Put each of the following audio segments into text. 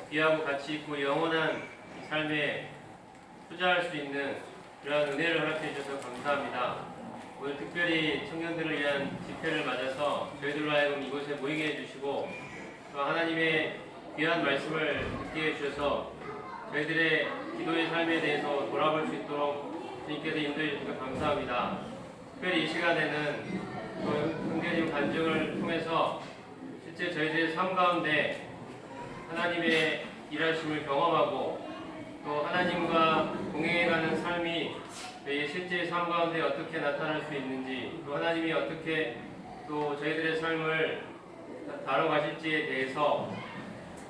귀하고 가치 있고 영원한 삶에 투자할 수 있는 그러한 은혜를 허락해 주셔서 감사합니다. 오늘 특별히 청년들을 위한 집회를 맞아서 저희들로 하여금 이곳에 모이게 해주시고 또 하나님의 귀한 말씀을 듣게 해주셔서 저희들의 기도의 삶에 대해서 돌아볼 수 있도록 주님께서 인도해 주셔서 감사합니다. 특별히 이 시간에는 또 형제님 간증을 통해서 실제 저희들의 삶 가운데 하나님의 일하심을 경험하고 또 하나님과 동행해가는 삶이 저희의 실제 삶 가운데 어떻게 나타날 수 있는지 또 하나님이 어떻게 또 저희들의 삶을 다뤄가실지에 대해서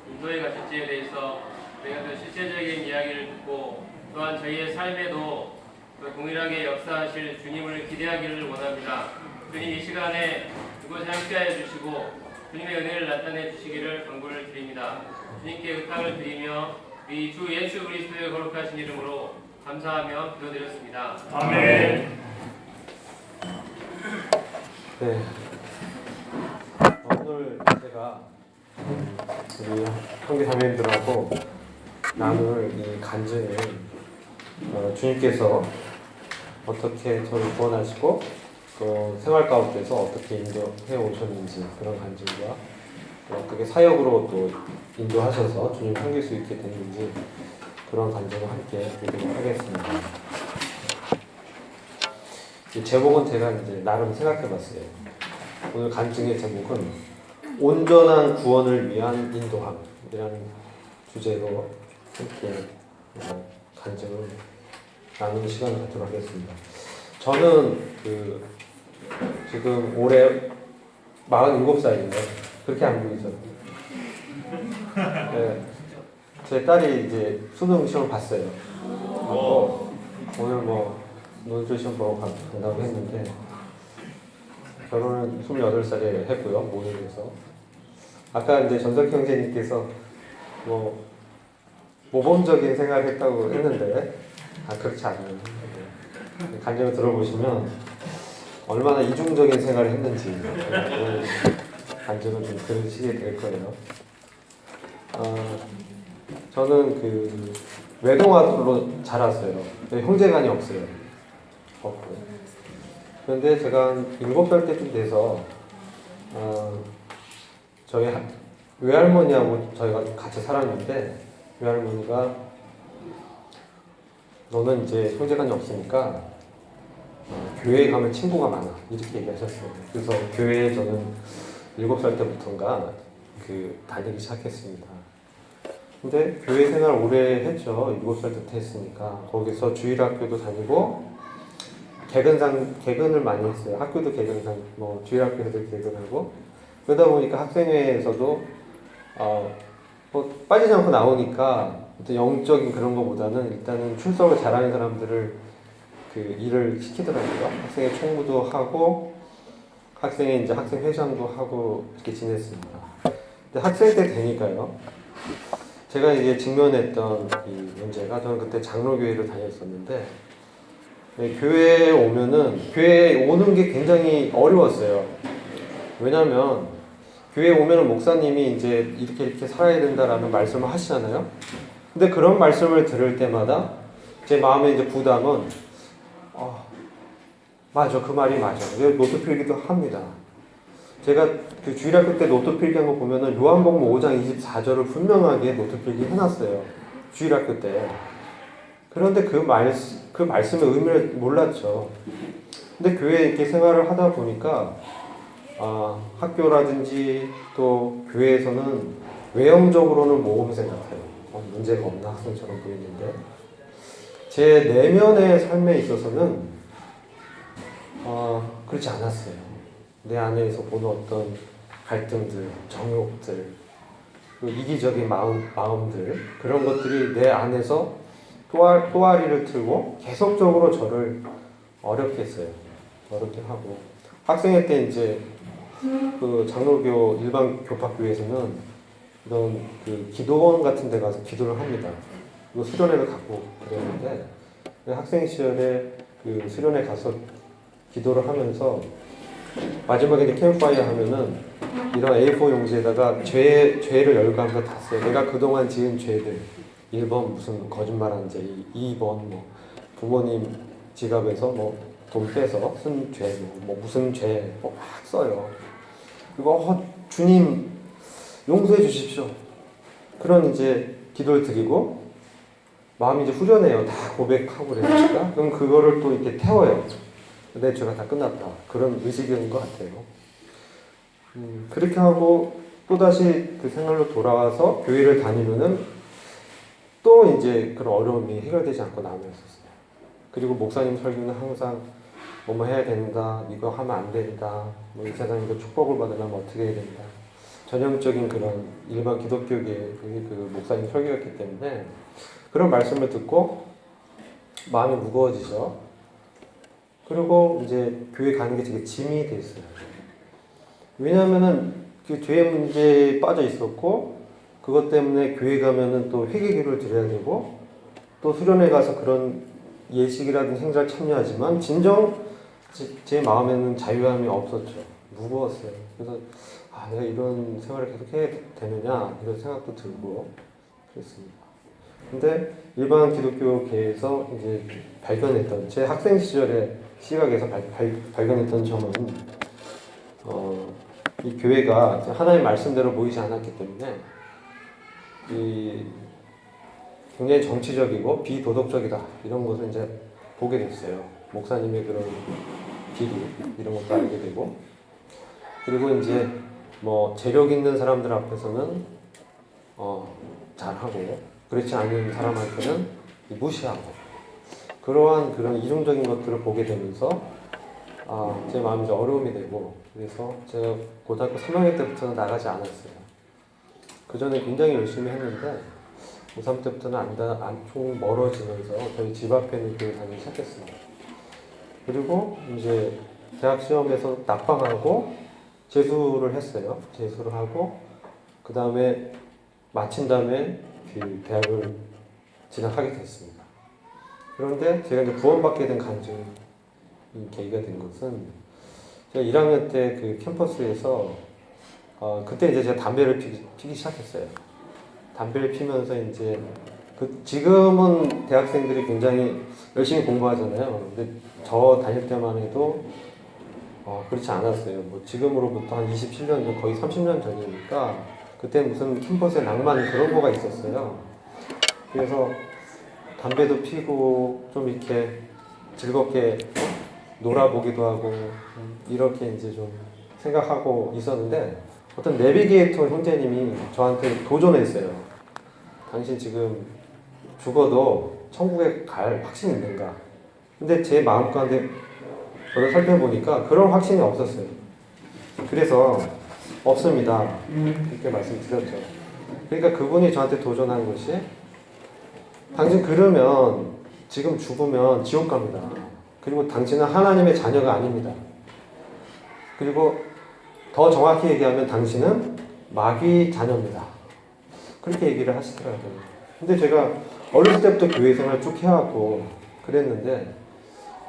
인도해 가실지에 대해서 저희가 또 실제적인 이야기를 듣고 또한 저희의 삶에도 동일하게 역사하실 주님을 기대하기를 원합니다. 주님 이 시간에 이곳에 함께하여 주시고 주님의 은혜를 나타내 주시기를 간구를 드립니다. 주님께 의탁을 드리며 우리 주 예수 그리스도의 거룩하신 이름으로 감사하며 기도드렸습니다. 아멘. 네. 오늘 제가 우리 형제 자매님들하고 나눌 이 간증은 주님께서 어떻게 저를 구원하시고 또 생활 가운데서 어떻게 인도해 오셨는지 그런 간증과 또 어떻게 사역으로 또 인도하셔서 주님 섬길 수 있게 됐는지 그런 간증을 함께 드리도록 하겠습니다. 이 제목은 제가 이제 나름 생각해봤어요. 오늘 간증의 제목은 온전한 구원을 위한 인도함이라는 주제로 함께 간증을 나누는 시간을 갖도록 하겠습니다. 저는 지금 올해 47살인데 그렇게 안 보이죠? 네, 제 딸이 이제 수능 시험을 봤어요. 오늘 논술 시험 보러 간다고 했는데 결혼은 28살에 했고요. 모의고에서. 아까 이제 전석 형제님께서 모범적인 생활을 했다고 했는데 그렇지 않아요. 간증을 들어보시면 얼마나 이중적인 생활을 했는지 간증을 좀 들으시게 될 거예요. 저는 외동아들로 자랐어요. 형제간이 없어요. 없고. 그런데 제가 한 7살 때쯤 돼서 저희 외할머니하고 저희가 같이 살았는데 외할머니가 너는 이제 형제간이 없으니까 교회에 가면 친구가 많아 이렇게 얘기하셨어요. 그래서 교회에 저는 7살 때부터인가 다니기 시작했습니다. 근데 교회 생활 오래 했죠. 7살 때부터 했으니까. 거기서 주일학교도 다니고 개근을 많이 했어요. 학교도 개근상 주일학교에도 개근하고 그러다 보니까 학생회에서도 빠지지 않고 나오니까 영적인 그런 것보다는 일단은 출석을 잘하는 사람들을 일을 시키더라고요. 학생회 총무도 하고 학생회 이제 학생회장도 하고 이렇게 지냈습니다. 근데 학생 때 되니까요. 제가 이제 직면했던 이 문제가 저는 그때 장로교회를 다녔었는데 교회에 오는 게 굉장히 어려웠어요. 왜냐하면 교회에 오면은 목사님이 이제 이렇게 살아야 된다라는 말씀을 하시잖아요. 근데 그런 말씀을 들을 때마다 제 마음의 이제 부담은 맞아, 그 말이 맞아. 노트 필기도 합니다. 제가 주일학교 때 노트 필기한 거 보면은 요한복음 5장 24절을 분명하게 노트 필기 해놨어요. 주일학교 때. 그런데 그 말씀의 의미를 몰랐죠. 근데 교회에 이렇게 생활을 하다 보니까 학교라든지 또 교회에서는 외형적으로는 모범생 같아요. 문제가 없나 학생처럼 보이는데 제 내면의 삶에 있어서는 그렇지 않았어요. 내 안에서 보는 어떤 갈등들, 정욕들, 이기적인 마음들 그런 것들이 내 안에서 또아리를 틀고 계속적으로 저를 어렵게 했어요. 어렵게 하고 학생회 때 이제 장로교 일반 교파교회에서는 이런 기도원 같은 데 가서 기도를 합니다. 수련회를 갖고 그랬는데 학생 시절에 수련회 가서 기도를 하면서 마지막에 캠프파이어 하면은 이런 A4 용지에다가 죄를 열거하면서 다 써요. 내가 그동안 지은 죄들. 1번 무슨 거짓말한 죄, 2번 뭐 부모님 지갑에서 뭐 돈 빼서 쓴 죄, 뭐 무슨 죄, 뭐 막 써요. 그리고 주님 용서해 주십시오. 그런 이제 기도를 드리고 마음이 이제 후련해요. 다 고백하고 그러니까. 그럼 그거를 또 이렇게 태워요. 내 죄가 다 끝났다. 그런 의식인 것 같아요. 그렇게 하고 또다시 그 생활로 돌아와서 교회를 다니면은 또 이제 그런 어려움이 해결되지 않고 남아있었어요. 그리고 목사님 설교는 항상 뭐뭐 해야 된다, 이거 하면 안 된다, 뭐 이 세상에 축복을 받으려면 어떻게 해야 된다. 전형적인 그런 일반 기독교계의 그 목사님 설교였기 때문에 그런 말씀을 듣고 마음이 무거워지죠. 그리고 이제 교회 가는 게 되게 짐이 됐어요. 왜냐하면은 그 죄 문제에 빠져 있었고 그것 때문에 교회 가면은 또 회개기도를 드려야 되고 또 수련회 가서 그런 예식이라든지 행사를 참여하지만 진정 제 마음에는 자유함이 없었죠. 무거웠어요. 그래서 내가 이런 생활을 계속 해야 되느냐 이런 생각도 들고 그랬습니다. 근데 일반 기독교계에서 이제 발견했던 제 학생 시절의 시각에서 발견했던 점은 이 교회가 하나님의 말씀대로 모이지 않았기 때문에 이 굉장히 정치적이고 비도덕적이다 이런 것을 이제 보게 됐어요. 목사님의 그런 기도 이런 것도 알게 되고 그리고 이제 뭐 재력 있는 사람들 앞에서는 잘하고 그렇지 않은 사람한테는 무시하고 그러한 그런 이중적인 것들을 보게 되면서 제 마음이 이제 어려움이 되고 그래서 제가 고등학교 3학년 때부터는 나가지 않았어요. 그 전에 굉장히 열심히 했는데 고3 때부터는 좀 멀어지면서 저희 집 앞에 있는 교회 다니기 시작했습니다. 그리고 이제 대학 시험에서 낙방하고 재수를 했어요. 재수를 하고 그 다음에 마친 다음에 그 대학을 진학하게 됐습니다. 그런데 제가 이제 구원받게 된 간증 계기가 된 것은 제가 1학년 때 그 캠퍼스에서 그때 이제 제가 담배를 피기 시작했어요. 담배를 피면서 이제 지금은 대학생들이 굉장히 열심히 공부하잖아요. 근데 저 다닐 때만 해도 그렇지 않았어요. 뭐 지금으로부터 한 27년 전, 거의 30년 전이니까 그때 무슨 캠퍼스에 낭만 그런 거가 있었어요. 그래서 담배도 피고 좀 이렇게 즐겁게 놀아보기도 하고 이렇게 이제 좀 생각하고 있었는데 어떤 내비게이터 형제님이 저한테 도전했어요. 당신 지금 죽어도 천국에 갈 확신이 있는가? 근데 제 마음 가운데 저를 살펴보니까 그런 확신이 없었어요. 그래서 없습니다. 그렇게 말씀드렸죠. 그러니까 그분이 저한테 도전한 것이 당신 그러면 지금 죽으면 지옥 갑니다. 그리고 당신은 하나님의 자녀가 아닙니다. 그리고 더 정확히 얘기하면 당신은 마귀 자녀입니다. 그렇게 얘기를 하시더라고요. 근데 제가 어렸을 때부터 교회 생활 쭉 해왔고 그랬는데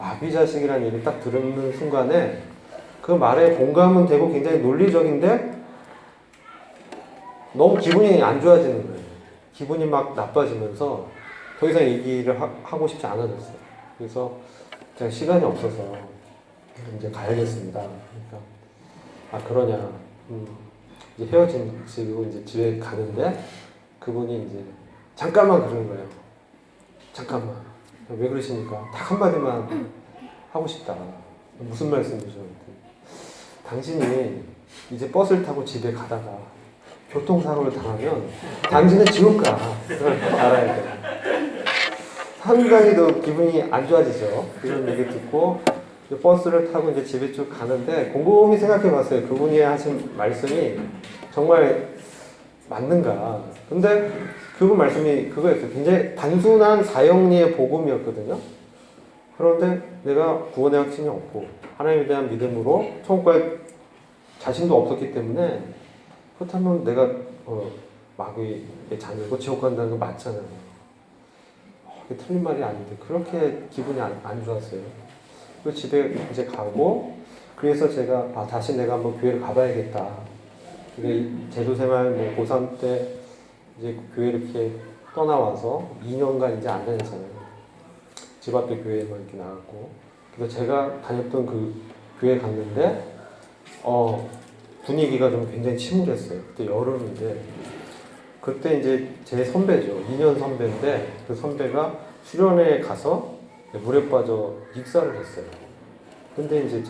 마귀 자식이라는 얘기를 딱 들은 순간에 그 말에 공감은 되고 굉장히 논리적인데 너무 기분이 안 좋아지는 거예요. 기분이 막 나빠지면서 더 이상 얘기를 하고 싶지 않아졌어요. 그래서 제가 시간이 없어서 이제 가야겠습니다. 그러니까 그러냐. 이제 헤어지고 이제 집에 가는데 그분이 이제 잠깐만 그러는 거예요. 잠깐만. 왜 그러십니까? 딱 한마디만 하고 싶다. 무슨 말씀이죠? 당신이 이제 버스를 타고 집에 가다가 교통사고를 당하면 당신은 지옥 가. 알아야 돼. 상당히 더 기분이 안 좋아지죠. 그런 얘기 듣고 버스를 타고 이제 집에 쭉 가는데 곰곰이 생각해 봤어요. 그분이 하신 말씀이 정말 맞는가. 근데 그분 말씀이 그거였어요. 굉장히 단순한 사형리의 복음이었거든요. 그런데 내가 구원의 확신이 없고 하나님에 대한 믿음으로 천국 갈 자신도 없었기 때문에 그렇다면 내가 마귀의 자녀고 지옥 간다는 건 맞잖아요. 그게 틀린 말이 아닌데 그렇게 기분이 안 좋았어요. 그 집에 이제 가고 그래서 제가 다시 내가 한번 교회를 가봐야겠다. 그러니까 이 제도생활 뭐 고3 때 이제 교회 이렇게 떠나와서 2년간 이제 안 다녔잖아요. 집 앞에 교회만 이렇게 나갔고. 그래서 제가 다녔던 그 교회 갔는데 분위기가 좀 굉장히 침울했어요. 그때 여름인데 그때 이제 제 선배죠. 2년 선배인데 그 선배가 수련회에 가서 물에 빠져 익사를 했어요. 근데 이제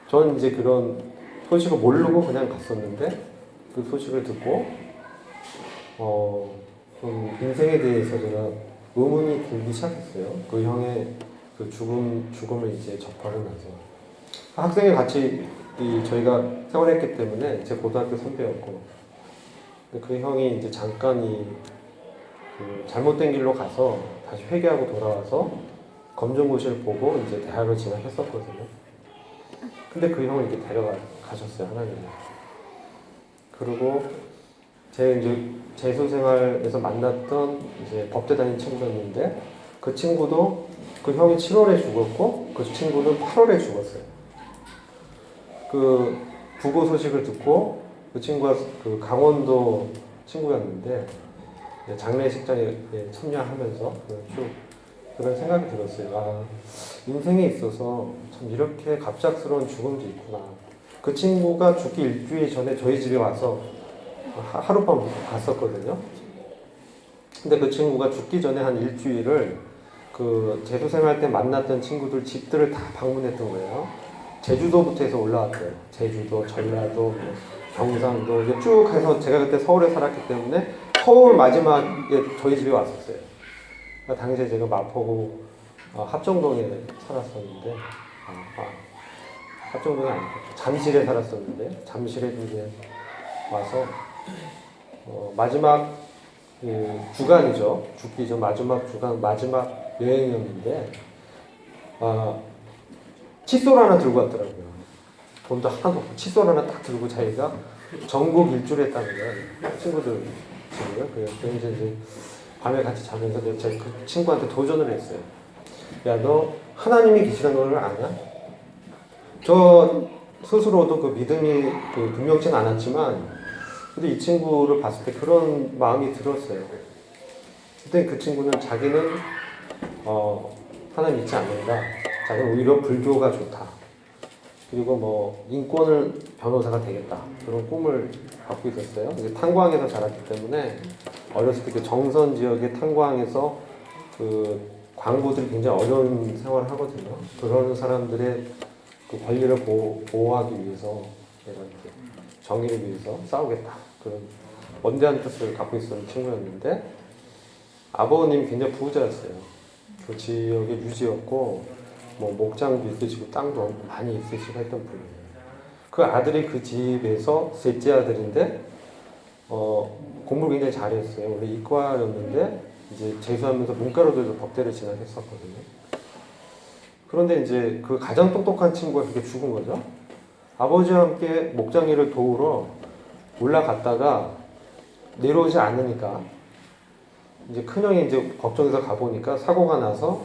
전 이제 그런 소식을 모르고 그냥 갔었는데 그 소식을 듣고 좀 인생에 대해서 제가 의문이 들기 시작했어요. 그 형의 그 죽음을 이제 접하고 나서 학생이 같이 저희가 생활했기 때문에 제 고등학교 선배였고 근데 그 형이 이제 잠깐 그 잘못된 길로 가서 다시 회개하고 돌아와서 검정고시를 보고 이제 대학을 진학했었거든요. 근데 그 형을 이렇게 데려가셨어요, 하나님이. 그리고 제 이제 재수생활에서 만났던 이제 법대 다닌 친구였는데 그 친구도 그 형이 7월에 죽었고 그 친구는 8월에 죽었어요. 그 부고 소식을 듣고 그 친구가 그 강원도 친구였는데 장례식장에 참여하면서 쭉 그런 생각이 들었어요. 아, 인생에 있어서 참 이렇게 갑작스러운 죽음도 있구나. 그 친구가 죽기 일주일 전에 저희 집에 와서 하룻밤 갔었거든요. 근데 그 친구가 죽기 전에 한 일주일을 그 제주생활 때 만났던 친구들 집들을 다 방문했던 거예요. 제주도부터 해서 올라왔어요. 제주도, 전라도, 경상도 이제 쭉 해서 제가 그때 서울에 살았기 때문에 서울 마지막에 저희 집에 왔었어요. 그러니까 당시에 제가 마포구 합정동에 살았었는데 합정동이 아니고 잠실에 살았었는데 잠실에도 이제 와서 마지막 그 주간이죠. 죽기 전 마지막 주간 마지막 여행이었는데 칫솔 하나 들고 왔더라고요. 돈도 하나도 없고 칫솔 하나 딱 들고 자기가 전국 일주를 했다는 거예요. 친구들 친구요. 그래서 이제 밤에 같이 자면서 제가 그 친구한테 도전을 했어요. 야, 너 하나님이 계시다는 걸 아냐? 저 스스로도 그 믿음이 분명치는 않았지만 근데 이 친구를 봤을 때 그런 마음이 들었어요. 그때 그 친구는 자기는 하나님 믿지 않는다. 자기는 오히려 불교가 좋다. 그리고 뭐 인권을 변호사가 되겠다. 그런 꿈을 갖고 있었어요. 탄광에서 자랐기 때문에 어렸을 때 그 정선 지역의 탄광에서 그 광부들이 굉장히 어려운 생활을 하거든요. 그런 사람들의 그 권리를 보호하기 위해서 내가 이렇게 정의를 위해서 싸우겠다. 그런 원대한 뜻을 갖고 있었던 친구였는데 아버님이 굉장히 부자였어요. 그 지역의 유지였고 뭐 목장도 있으시고 땅도 많이 있으시고 했던 분이에요. 그 아들이 그 집에서 셋째 아들인데 공부를 굉장히 잘했어요. 원래 이과였는데 이제 재수하면서 문과로 돼서 법대를 진학했었거든요. 그런데 이제 그 가장 똑똑한 친구가 그렇게 죽은 거죠. 아버지와 함께 목장 일을 도우러 올라갔다가 내려오지 않으니까 이제 큰형이 이제 걱정해서 가보니까 사고가 나서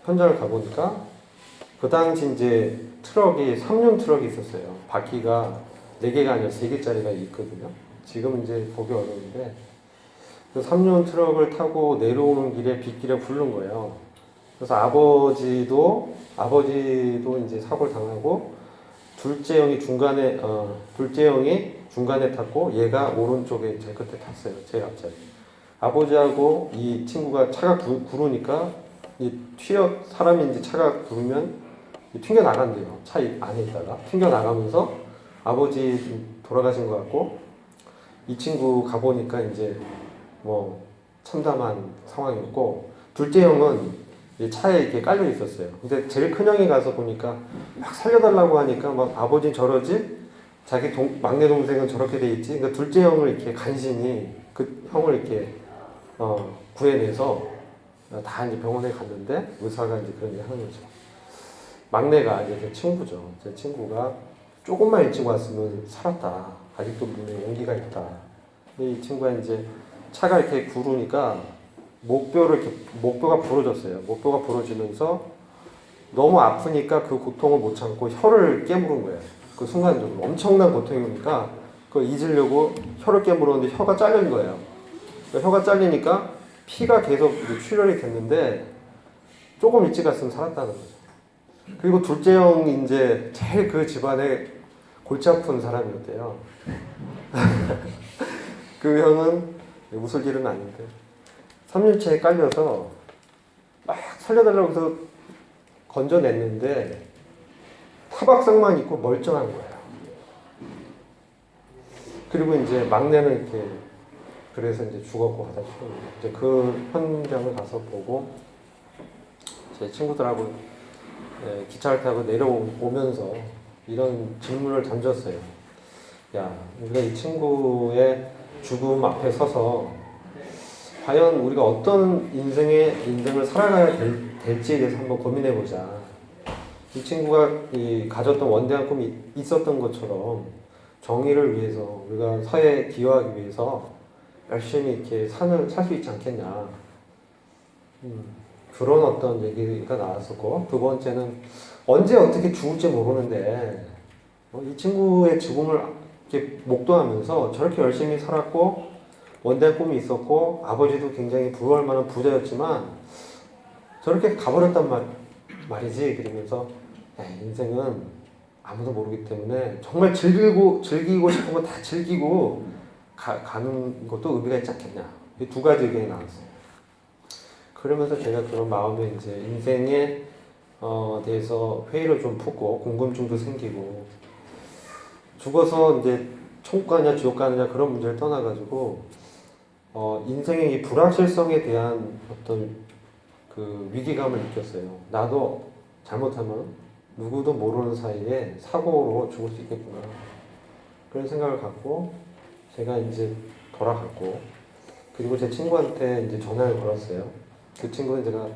현장을 가보니까 그 당시 이제 트럭이 3륜 트럭이 있었어요. 바퀴가 4개가 아니라 3개짜리가 있거든요. 지금 이제 보기 어려운데 그 3륜 트럭을 타고 내려오는 길에 빗길에 부른 거예요. 그래서 아버지도 이제 사고를 당하고 둘째 형이 중간에 탔고 얘가 오른쪽에 제일 끝에 탔어요. 제일 앞자리. 아버지하고 이 친구가 차가 구르니까 사람이 이제 차가 구르면 튕겨 나간대요. 차 안에 있다가 튕겨 나가면서 아버지 돌아가신 것 같고 이 친구 가보니까 이제 뭐 참담한 상황이었고 둘째 형은 차에 이렇게 깔려 있었어요. 근데 제일 큰 형이 가서 보니까 막 살려달라고 하니까 막 아버지 저러지? 자기 막내 동생은 저렇게 돼 있지? 그러니까 둘째 형을 이렇게 간신히 그 형을 이렇게 구해내서 다 이제 병원에 갔는데 의사가 이제 그런 얘기 하는 거죠. 막내가 이제 제 친구죠. 제 친구가 조금만 일찍 왔으면 살았다. 아직도 눈에 용기가 있다. 근데 이 친구가 이제 차가 이렇게 구르니까 목뼈가 부러졌어요. 목뼈가 부러지면서 너무 아프니까 그 고통을 못 참고 혀를 깨물은 거예요. 그 순간적으로 엄청난 고통이 오니까 그거 잊으려고 혀를 깨물었는데 혀가 잘린 거예요. 그러니까 혀가 잘리니까 피가 계속 이제 출혈이 됐는데 조금 일찍 갔으면 살았다는 거죠. 그리고 둘째 형이 이제 제일 그 집안에 골치 아픈 사람이었대요. 그 형은 웃을 일은 아닌데 3년차에 깔려서 막 살려달라고 해서 건져냈는데 타박상만 입고 멀쩡한 거예요. 그리고 이제 막내는 이렇게 그래서 이제 죽었고 하다 싶은데 이제 그 현장을 가서 보고 제 친구들하고 기차를 타고 내려오면서 이런 질문을 던졌어요. 야, 우리가 이 친구의 죽음 앞에 서서 과연 우리가 어떤 인생을 살아가야 될지에 대해서 한번 고민해보자. 이 친구가 가졌던 원대한 꿈이 있었던 것처럼 정의를 위해서 우리가 사회에 기여하기 위해서 열심히 이렇게 살 수 있지 않겠냐. 그런 어떤 얘기가 나왔었고, 두 번째는 언제 어떻게 죽을지 모르는데 이 친구의 죽음을 이렇게 목도하면서 저렇게 열심히 살았고 원대한 꿈이 있었고 아버지도 굉장히 부러울 만한 부자였지만 저렇게 가버렸단 말이지. 그러면서 인생은 아무도 모르기 때문에 정말 즐기고 싶은 거 다 즐기고 가는 것도 의미가 있지 않겠냐. 이 두 가지 의견이 나왔어요. 그러면서 제가 그런 마음에 이제 인생에 대해서 회의를 좀 푸고 궁금증도 생기고 죽어서 이제 천국 가느냐 지옥 가느냐 그런 문제를 떠나가지고 인생의 이 불확실성에 대한 어떤 그 위기감을 느꼈어요. 나도 잘못하면 누구도 모르는 사이에 사고로 죽을 수 있겠구나. 그런 생각을 갖고 제가 이제 돌아갔고 그리고 제 친구한테 이제 전화를 걸었어요. 그 친구는 제가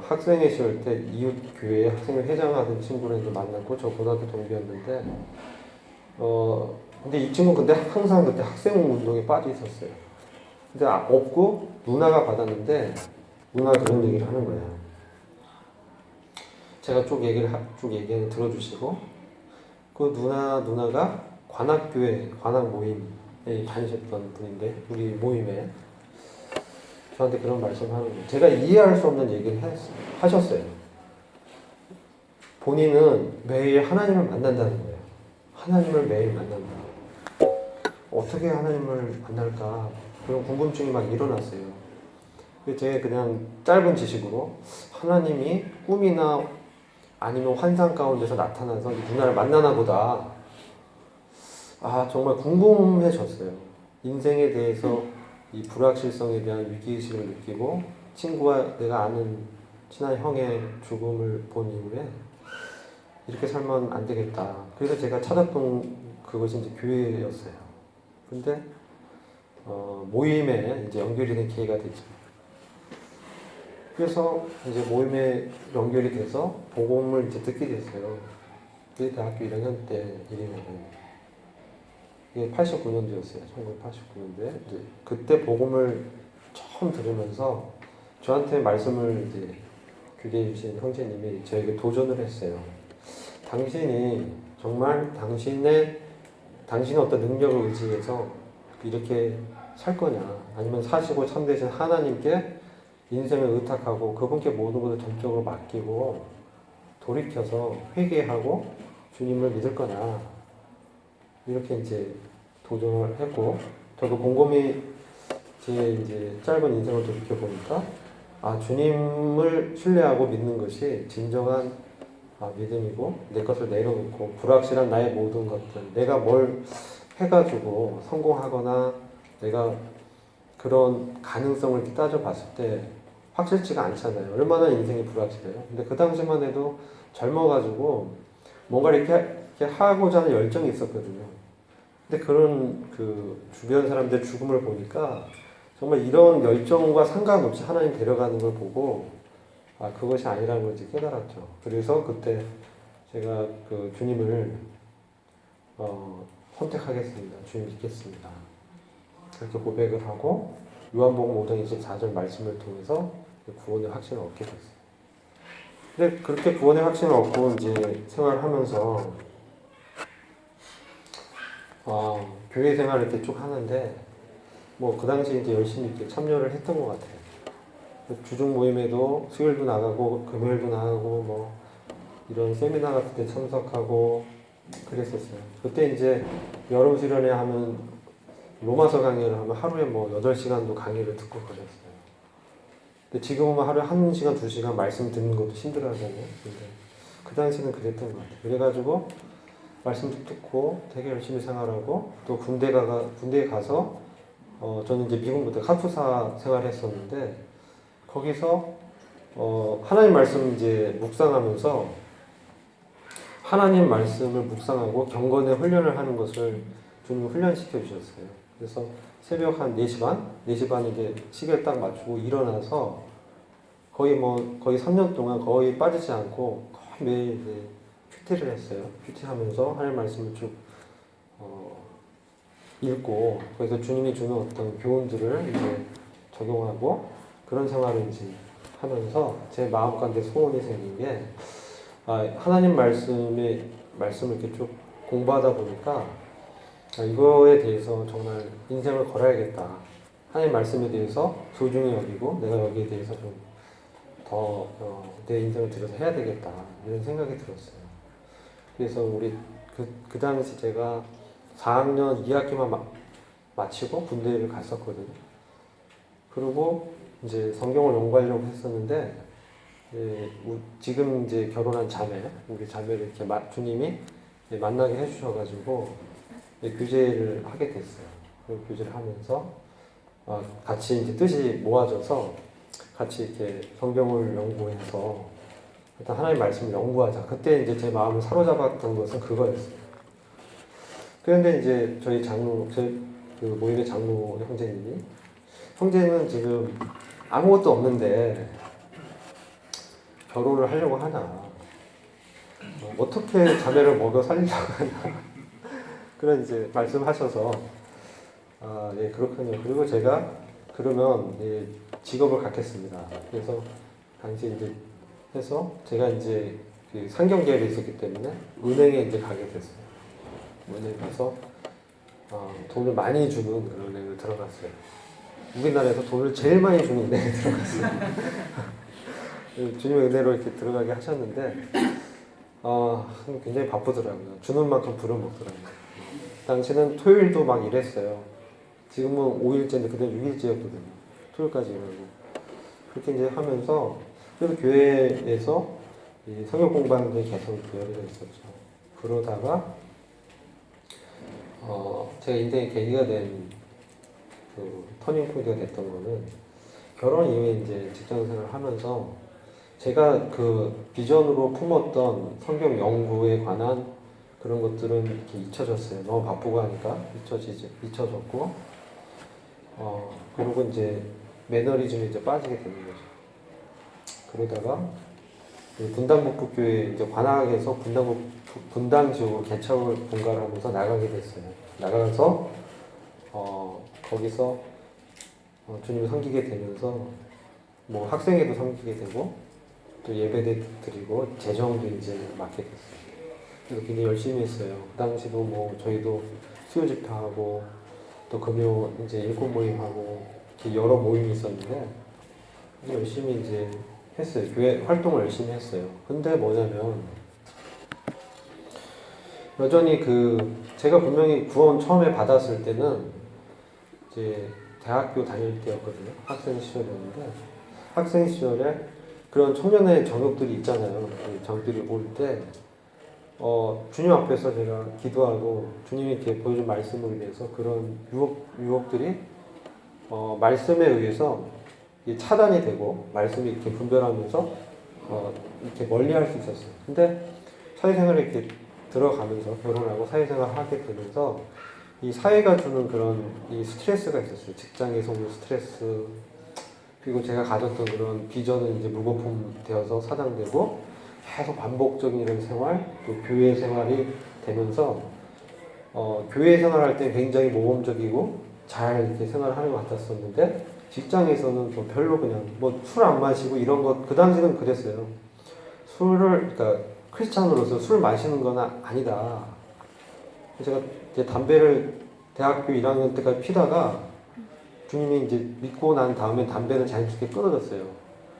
학생회 시절 때 이웃교회 학생회 회장하던 친구를 이제 만났고 저 고등학교 동기였는데 근데 이 친구는 근데 항상 그때 학생 운동에 빠져 있었어요. 근데 없고 누나가 받았는데 누나가 그런 얘기를 하는 거예요. 제가 쭉 얘기를 들어주시고 그 누나가 관악교회 관악 모임에 다니셨던 분인데 우리 모임에 저한테 그런 말씀을 하는 거예요. 제가 이해할 수 없는 얘기를 하셨어요. 본인은 매일 하나님을 만난다는 거예요. 하나님을 매일 만난다. 어떻게 하나님을 만날까? 그런 궁금증이 막 일어났어요. 제가 그냥 짧은 지식으로 하나님이 꿈이나 아니면 환상 가운데서 나타나서 누나를 만나나 보다. 정말 궁금해졌어요. 인생에 대해서 이 불확실성에 대한 위기의식을 느끼고 친구와 내가 아는 친한 형의 죽음을 본 이후에 이렇게 살면 안 되겠다. 그래서 제가 찾았던 그것이 이제 교회였어요. 근데 모임에 이제 연결이 된 계기가 됐죠. 그래서 이제 모임에 연결이 돼서 복음을 이제 듣게 됐어요. 그게 대학교 1학년 때 일이거든요. 이게 89년도였어요. 1989년도에. 이제 그때 복음을 처음 들으면서 저한테 말씀을 이제 교제해 주신 형제님이 저에게 도전을 했어요. 당신이 정말 당신의 어떤 능력을 의지해서 이렇게 살 거냐? 아니면 사시고 참되신 하나님께 인생을 의탁하고 그분께 모든 것을 전적으로 맡기고 돌이켜서 회개하고 주님을 믿을 거냐? 이렇게 이제 도전을 했고 저도 곰곰이 제 이제 짧은 인생을 돌이켜 보니까 주님을 신뢰하고 믿는 것이 진정한 믿음이고 내 것을 내려놓고 불확실한 나의 모든 것들 내가 뭘 해가지고 성공하거나 내가 그런 가능성을 이렇게 따져봤을 때 확실치가 않잖아요. 얼마나 인생이 불확실해요. 근데 그 당시만 해도 젊어가지고 뭔가 이렇게 하고자 하는 열정이 있었거든요. 근데 그런 그 주변 사람들의 죽음을 보니까 정말 이런 열정과 상관없이 하나님 데려가는 걸 보고 그것이 아니라는 걸 이제 깨달았죠. 그래서 그때 제가 그 주님을 선택하겠습니다. 주님 믿겠습니다. 그렇게 고백을 하고 요한복음 5장 24절 말씀을 통해서 구원의 확신을 얻게 됐어요. 근데 그렇게 구원의 확신을 얻고 이제 생활을 하면서 교회 생활을 이렇게 쭉 하는데 뭐 그 당시 이제 열심히 이렇게 참여를 했던 것 같아요. 주중 모임에도 수요일도 나가고 금요일도 나가고 뭐 이런 세미나 같은 데 참석하고 그랬었어요. 그때 이제 여름 수련회 하면 로마서 강의를 하면 하루에 뭐 8시간도 강의를 듣고 그랬어요. 근데 지금은 하루에 1시간, 2시간 말씀 듣는 것도 힘들어하잖아요. 근데 그 당시는 그랬던 것 같아요. 그래가지고 말씀도 듣고 되게 열심히 생활하고 또 군대에 가서 저는 이제 미군부대 카투사 생활했었는데 거기서 하나님 말씀 이제 묵상하면서 하나님 말씀을 묵상하고 경건의 훈련을 하는 것을 주님이 훈련시켜 주셨어요. 그래서 새벽 한 4시 반? 4시 반에 이제 시계를 딱 맞추고 일어나서 거의 3년 동안 거의 빠지지 않고 거의 매일 이제 큐티를 했어요. 큐티하면서 하나님 말씀을 쭉 읽고 거기서 주님이 주는 어떤 교훈들을 이제 적용하고 그런 생활을 이제 하면서 제 마음 가운데 소원이 생긴 게 하나님 말씀을 이렇게 쭉 공부하다 보니까 이거에 대해서 정말 인생을 걸어야겠다. 하나님 말씀에 대해서 소중히 여기고 내가 여기에 대해서 좀 더 내 인생을 들여서 해야 되겠다. 이런 생각이 들었어요. 그래서 우리 그 당시 제가 4학년 2학기만 마치고 군대를 갔었거든요. 그리고 이제 성경을 연구하려고 했었는데 지금 이제 결혼한 우리 자매를 이렇게 주님이 만나게 해주셔가지고 교제를 하게 됐어요. 그리고 교제를 하면서 같이 이제 뜻이 모아져서 같이 이렇게 성경을 연구해서 일단 하나님 말씀을 연구하자. 그때 이제 제 마음을 사로잡았던 것은 그거였어요. 그런데 이제 저희 그 모임의 장로 형제는 지금 아무것도 없는데 결혼을 하려고 하나, 어떻게 자매를 먹여 살리려고 하나 그런 이제 말씀하셔서 예 그렇군요. 그리고 제가 그러면 직업을 갖겠습니다. 그래서 당시 이제 해서 제가 이제 그 상경계열에 있었기 때문에 은행에 이제 가게 됐어요. 은행에 가서 돈을 많이 주는 그런 은행을 들어갔어요. 우리나라에서 돈을 제일 많이 주는 은행에 들어갔어요. 주님의 은혜로 이렇게 들어가게 하셨는데 굉장히 바쁘더라고요. 주는 만큼 부려먹더라고요. 당시는 토요일도 막 일했어요. 지금은 5일째인데 그때 6일째였거든요. 토요일까지 일하고 그렇게 이제 하면서 그래서 교회에서 성경 공부하는 데 계속 열의가 있었죠. 그러다가 제가 인생의 계기가 된 그 터닝 포인트가 됐던 거는 결혼 이후에 이제 직장 생활을 하면서 제가 그 비전으로 품었던 성경 연구에 관한 그런 것들은 이렇게 잊혀졌어요. 너무 바쁘고 하니까 잊혀졌고, 그리고 이제 매너리즘에 이제 빠지게 되는 거죠. 그러다가 분당북부교회 이제 관악에서 분당 지역으로 개척을 분가를 하면서 나가게 됐어요. 나가서 거기서 주님을 섬기게 되면서 뭐 학생회도 섬기게 되고 또 예배도 드리고 재정도 이제 맡게 됐어요. 그래서 굉장히 열심히 했어요. 그 당시도 뭐 저희도 수요 집회하고 또 금요 이제 일꾼 모임하고 이렇게 여러 모임이 있었는데 열심히 이제 했어요. 교회 활동을 열심히 했어요. 근데 뭐냐면 여전히 제가 분명히 구원 처음에 받았을 때는 이제 대학교 다닐 때였거든요. 학생 시절이었는데 학생 시절에 그런 청년의 정욕들이 있잖아요. 정들이 올 때 주님 앞에서 제가 기도하고 주님이 이렇게 보여준 말씀을 위해서 그런 유혹들이 말씀에 의해서 차단이 되고 말씀이 이렇게 분별하면서 이렇게 멀리할 수 있었어요. 근데 사회생활에 이렇게 들어가면서 결혼하고 사회생활 하게 되면서 이 사회가 주는 그런 이 스트레스가 있었어요. 직장에서 오는 스트레스, 그리고 제가 가졌던 그런 비전은 이제 물거품 되어서 사장되고 계속 반복적인 이런 생활, 또 교회 생활이 되면서 교회 생활할 때 굉장히 모범적이고 잘 이렇게 생활하는 것 같았었는데 직장에서는 뭐 별로 그냥 뭐 술 안 마시고 이런 것, 그 당시는 그랬어요. 그러니까 크리스찬으로서 술 마시는 건 아니다. 제가 이제 담배를 대학교 1학년 때까지 피다가 주님이 이제 믿고 난 다음에 담배는 자연스럽게 끊어졌어요.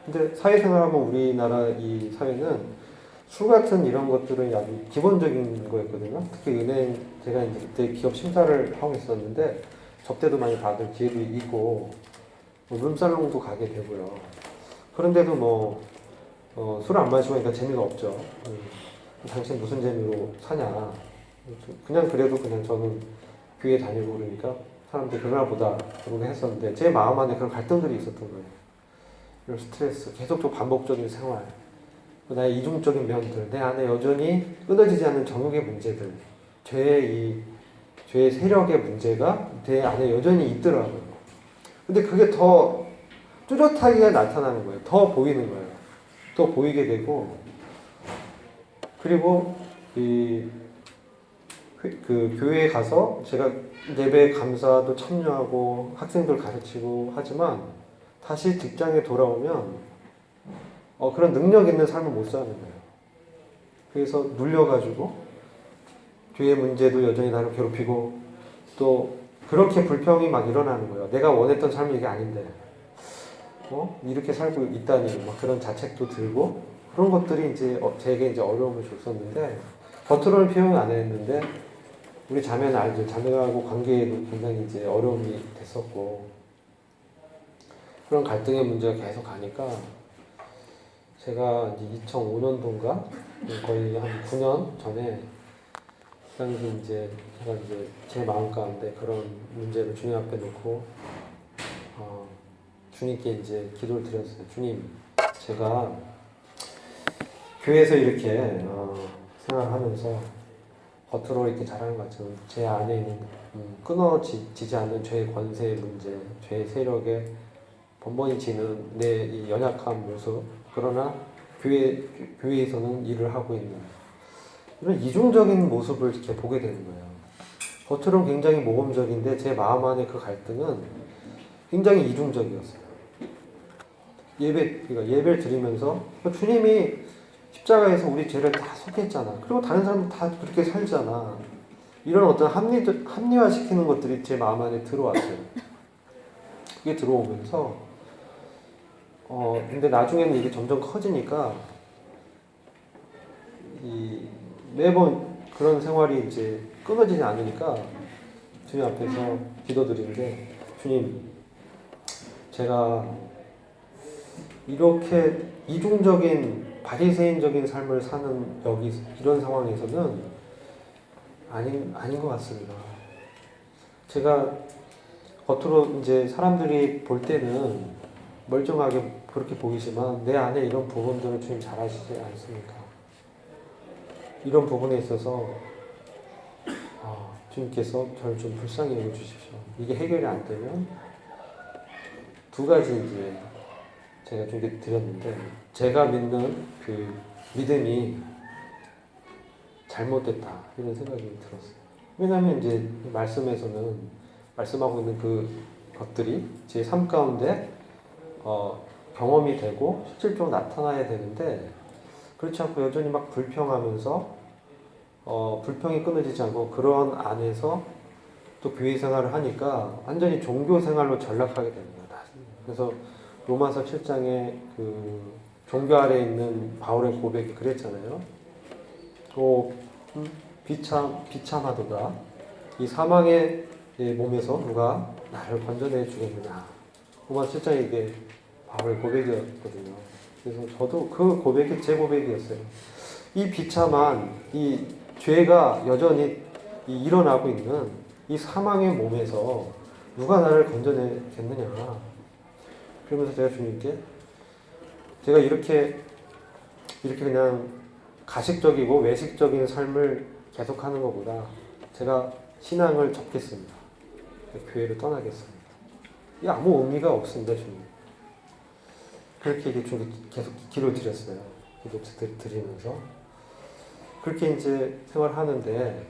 근데 사회생활하면 우리나라 이 사회는 술 같은 이런 것들은 아주 기본적인 거였거든요. 특히 은행, 제가 이제 그때 기업 심사를 하고 있었는데 접대도 많이 받을 기회도 있고 뭐 룸살롱도 가게 되고요. 그런데도 뭐 술 안 마시고 하니까 재미가 없죠. 당신 무슨 재미로 사냐. 그냥 그래도 그냥 저는 교회 다니고 그러니까 사람들이 그러나 보다 그러고 했었는데 제 마음 안에 그런 갈등들이 있었던 거예요. 이런 스트레스, 계속적으로 반복적인 생활, 나의 이중적인 면들, 내 안에 여전히 끊어지지 않는 정욕의 문제들, 죄의 세력의 문제가 내 안에 여전히 있더라고요. 근데 그게 더 뚜렷하게 나타나는 거예요. 더 보이는 거예요. 더 보이게 되고, 그리고 그 교회에 가서 제가 예배 감사도 참여하고 학생들 가르치고 하지만 다시 직장에 돌아오면 그런 능력 있는 삶을 못 사는 거예요. 그래서 눌려가지고 교회 문제도 여전히 나를 괴롭히고 또 그렇게 불평이 막 일어나는 거예요. 내가 원했던 삶이 이게 아닌데 이렇게 살고 있다니 막 그런 자책도 들고 그런 것들이 이제 제게 이제 어려움을 줬었는데 겉으로는 표현 안 했는데 우리 자매는 알죠. 자매하고 관계에도 굉장히 이제 어려움이 됐었고 그런 갈등의 문제가 계속 가니까 제가 이제 2005년도인가 거의 한 9년 전에 그 당시 이제 제가 이제 제 마음 가운데 그런 문제를 주님 앞에 놓고 주님께 이제 기도를 드렸어요. 주님, 제가 교회에서 이렇게 생활하면서 겉으로 이렇게 잘하는 것 같지만 제 안에 있는 끊어지지 않는 죄의 권세의 문제, 죄의 세력에 번번이 지는 내 이 연약한 모습, 그러나 교회에서는 일을 하고 있는 이런 이중적인 모습을 이렇게 보게 되는 거예요. 겉으로는 굉장히 모범적인데 제 마음 안에 그 갈등은 굉장히 이중적이었어요. 그러니까 예배를 드리면서 주님이 십자가에서 우리 죄를 다 속했잖아. 그리고 다른 사람들 다 그렇게 살잖아. 이런 어떤 합리화시키는 것들이 제 마음 안에 들어왔어요. 그게 들어오면서 근데 나중에는 이게 점점 커지니까 매번 그런 생활이 이제 끊어지지 않으니까 주님 앞에서 기도드리는데 주님, 제가 이렇게 이중적인 바리새인적인 삶을 사는 이런 상황에서는 아닌 것 같습니다. 제가 겉으로 이제 사람들이 볼 때는 멀쩡하게 그렇게 보이지만 내 안에 이런 부분들을 주님 잘 아시지 않습니까? 이런 부분에 있어서 주님께서 저를 좀 불쌍히 여겨주십시오. 이게 해결이 안 되면 두 가지 이제 제가 주님께 드렸는데 제가 믿는 그 믿음이 잘못됐다 이런 생각이 들었어요. 왜냐하면 이제 말씀에서는 말씀하고 있는 그 것들이 제 삶 가운데 경험이 되고 실질적으로 나타나야 되는데 그렇지 않고 여전히 막 불평하면서 불평이 끊어지지 않고 그런 안에서 또 교회 생활을 하니까 완전히 종교 생활로 전락하게 됩니다. 그래서 로마서 7장에 그 종교 아래에 있는 바울의 고백이 그랬잖아요. 비참하도다. 이 사망의 몸에서 누가 나를 건져내 주겠느냐. 로마서 7장에 이게 바울의 고백이었거든요. 그래서 저도 그 고백이 제 고백이었어요. 이 비참한 이 죄가 여전히 일어나고 있는 이 사망의 몸에서 누가 나를 건져내겠느냐. 그러면서 제가 주님께 제가 이렇게 그냥 가식적이고 외식적인 삶을 계속하는 것보다 제가 신앙을 접겠습니다. 교회를 떠나겠습니다. 이게 아무 의미가 없습니다, 주님. 그렇게 계속 기도 드렸어요. 기도 드리면서 그렇게 이제 생활하는데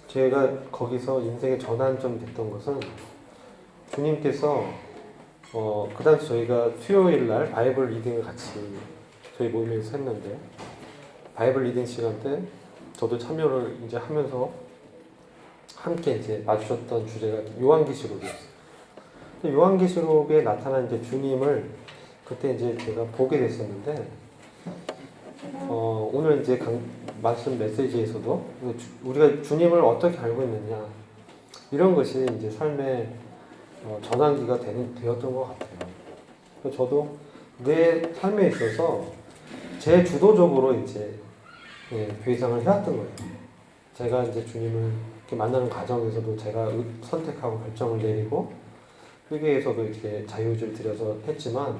제가 거기서 인생의 전환점이 됐던 것은 주님께서 그 당시 저희가 수요일 날 바이블 리딩을 같이 저희 모임에서 했는데 바이블 리딩 시간 때 저도 참여를 이제 하면서 함께 이제 맞추셨던 주제가 요한계시록이었어요. 요한계시록에 나타난 이제 주님을 그때 이제 제가 보게 됐었는데, 오늘 이제 말씀 메시지에서도 우리가 주님을 어떻게 알고 있느냐, 이런 것이 이제 삶의 전환기가 되었던 것 같아요. 그래서 저도 내 삶에 있어서 제 주도적으로 이제 교회생활을 해왔던 거예요. 제가 이제 주님을 이렇게 만나는 과정에서도 제가 선택하고 결정을 내리고 회개에서도 이렇게 자유의지를 들여서 했지만